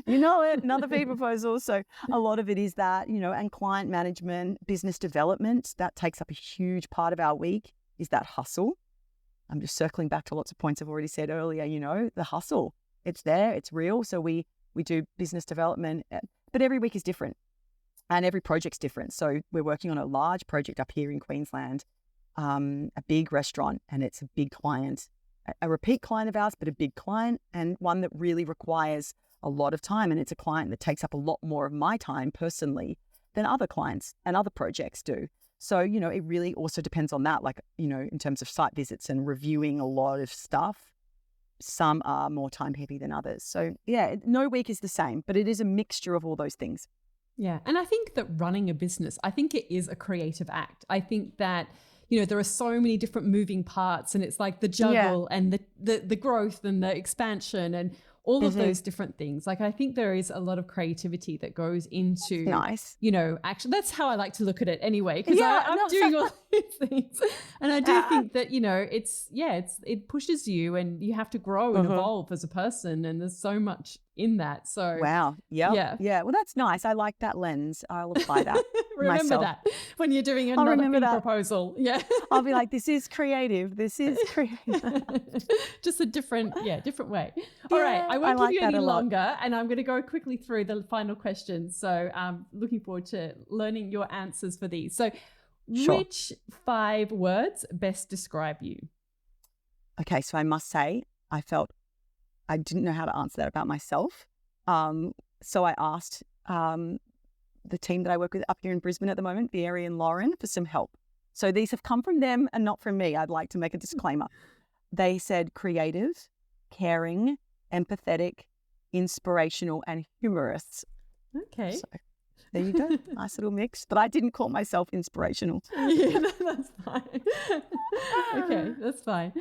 Another fee proposal. So a lot of it is that, and client management, business development, that takes up a huge part of our week, is that hustle. I'm just circling back to lots of points I've already said earlier, the hustle. It's there, it's real. So we do business development, but every week is different and every project's different. So we're working on a large project up here in Queensland, a big restaurant, and it's a big client, a repeat client of ours, but a big client, and one that really requires a lot of time. And it's a client that takes up a lot more of my time personally than other clients and other projects do. So, it really also depends on that, like, in terms of site visits and reviewing a lot of stuff. Some are more time heavy than others. So yeah, no week is the same, but it is a mixture of all those things. Yeah. And I think that running a business, I think it is a creative act. I think that, there are so many different moving parts, and it's like the juggle and the growth and the expansion and all of those different things. Like, I think there is a lot of creativity that goes into, actually, that's how I like to look at it anyway, because I'm doing all these things. And I do think that, it pushes you, and you have to grow and evolve as a person. And there's so much in that. So wow. Yep. Yeah. Well, that's nice. I like that lens. I'll apply that. Remember myself. that when you're doing another fee proposal. Yeah. I'll be like, this is creative. This is creative. Just a different way. All right. I won't keep you any longer, and I'm going to go quickly through the final questions. So I'm looking forward to learning your answers for these. So which 5 words best describe you? Okay. So I must say, I felt I didn't know how to answer that about myself. So I asked the team that I work with up here in Brisbane at the moment, Vieri and Lauren, for some help. So these have come from them and not from me. I'd like to make a disclaimer. They said creative, caring, empathetic, inspirational, and humorous. Okay. So there you go. Nice little mix. But I didn't call myself inspirational. Yeah, that's fine. Okay, that's fine.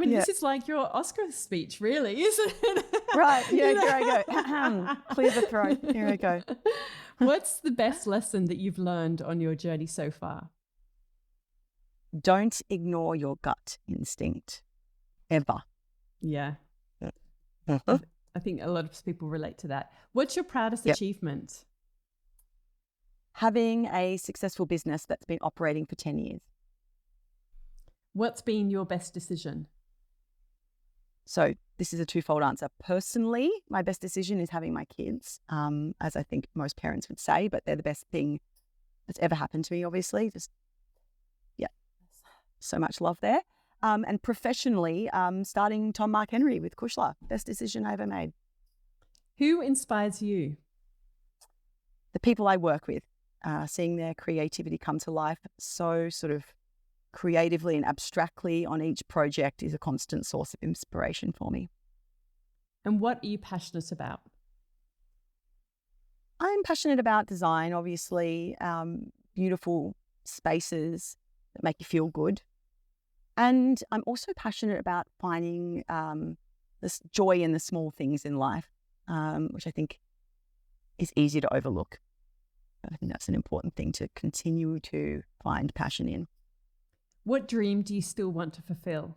This is like your Oscar speech, really, isn't it? Right. Yeah, here I go. Clear the throat. Here I go. What's the best lesson that you've learned on your journey so far? Don't ignore your gut instinct, ever. Yeah. I think a lot of people relate to that. What's your proudest achievement? Having a successful business that's been operating for 10 years. What's been your best decision? So this is a twofold answer. Personally, my best decision is having my kids, as I think most parents would say, but they're the best thing that's ever happened to me, obviously. So much love there. And professionally, starting TomMarkHenry with Cushla. Best decision I ever made. Who inspires you? The people I work with, seeing their creativity come to life so sort of creatively and abstractly on each project is a constant source of inspiration for me. And what are you passionate about? I'm passionate about design, obviously, beautiful spaces that make you feel good. And I'm also passionate about finding this joy in the small things in life, which I think is easy to overlook. I think that's an important thing to continue to find passion in. What dream do you still want to fulfill?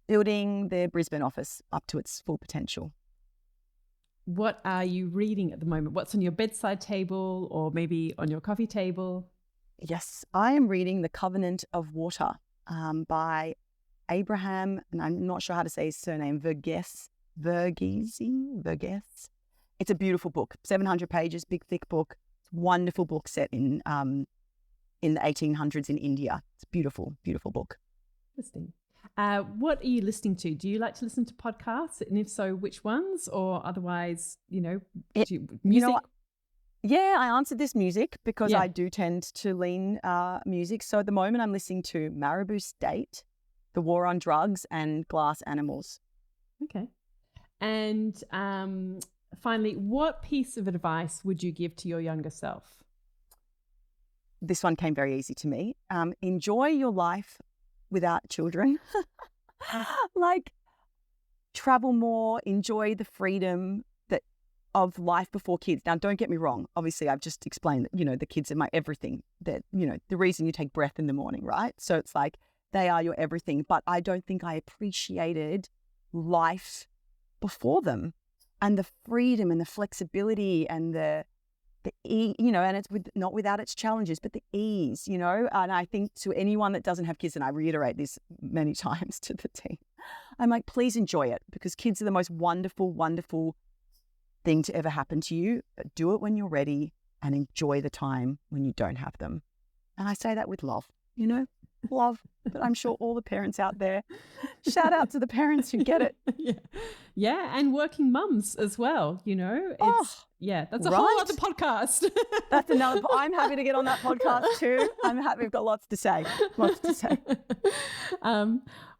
Building the Brisbane office up to its full potential. What are you reading at the moment? What's on your bedside table or maybe on your coffee table? Yes, I am reading The Covenant of Water by Abraham, and I'm not sure how to say his surname, Verghese. It's a beautiful book, 700 pages, big, thick book. Wonderful book set in the 1800s in India. It's a beautiful, beautiful book. Interesting. What are you listening to? Do you like to listen to podcasts? And if so, which ones? Or otherwise, music? I answered this music because I do tend to lean music. So at the moment I'm listening to Marabou State, The War on Drugs, and Glass Animals. Okay. And finally, what piece of advice would you give to your younger self? This one came very easy to me. Enjoy your life without children. Like, travel more, enjoy the freedom of life before kids. Now, don't get me wrong. Obviously, I've just explained that, the kids are my everything. That, the reason you take breath in the morning, right? So it's like they are your everything. But I don't think I appreciated life before them, and the freedom and the flexibility and the and it's not without its challenges, but the ease, and I think to anyone that doesn't have kids, and I reiterate this many times to the team, I'm like, please enjoy it, because kids are the most wonderful, wonderful thing to ever happen to you. Do it when you're ready and enjoy the time when you don't have them. And I say that with love, love, but I'm sure all the parents out there, shout out to the parents who get it. Yeah, and working mums as well, that's a whole other podcast. That's another, I'm happy to get on that podcast too. I'm happy, we've got lots to say.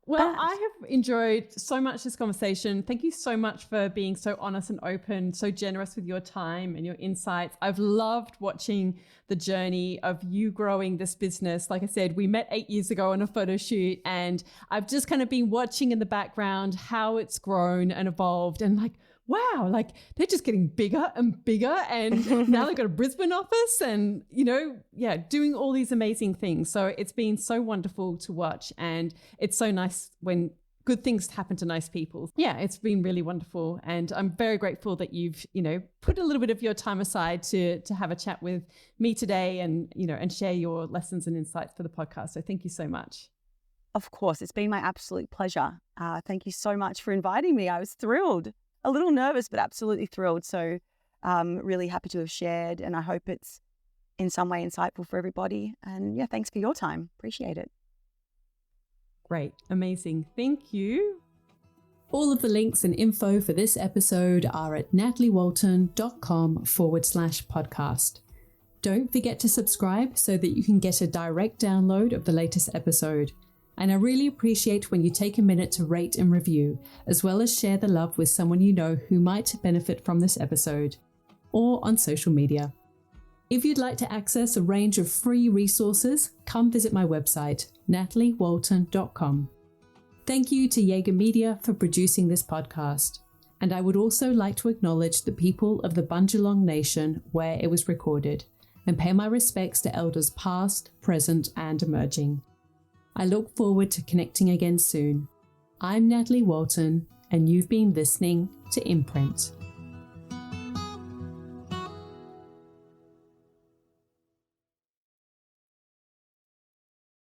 I have enjoyed so much this conversation. Thank you so much for being so honest and open, so generous with your time and your insights. I've loved watching the journey of you growing this business. Like I said, we met 8 years ago on a photo shoot, and I've just kind of been watching in the background how it's grown and evolved, and like, wow, like they're just getting bigger and bigger. And now they've got a Brisbane office and, doing all these amazing things. So it's been so wonderful to watch. And it's so nice when good things happen to nice people. Yeah, it's been really wonderful. And I'm very grateful that you've, put a little bit of your time aside to have a chat with me today and, and share your lessons and insights for the podcast. So thank you so much. Of course, it's been my absolute pleasure. Thank you so much for inviting me. I was thrilled. A little nervous, but absolutely thrilled. So really happy to have shared, and I hope it's in some way insightful for everybody. And thanks for your time. Appreciate it. Great. Amazing. Thank you. All of the links and info for this episode are at nataliewalton.com/podcast. Don't forget to subscribe so that you can get a direct download of the latest episode. And I really appreciate when you take a minute to rate and review, as well as share the love with someone you know who might benefit from this episode, or on social media. If you'd like to access a range of free resources, come visit my website, nataliewalton.com. Thank you to Jaeger Media for producing this podcast. And I would also like to acknowledge the people of the Bundjalung Nation where it was recorded, and pay my respects to elders past, present, and emerging. I look forward to connecting again soon. I'm Natalie Walton, and you've been listening to Imprint.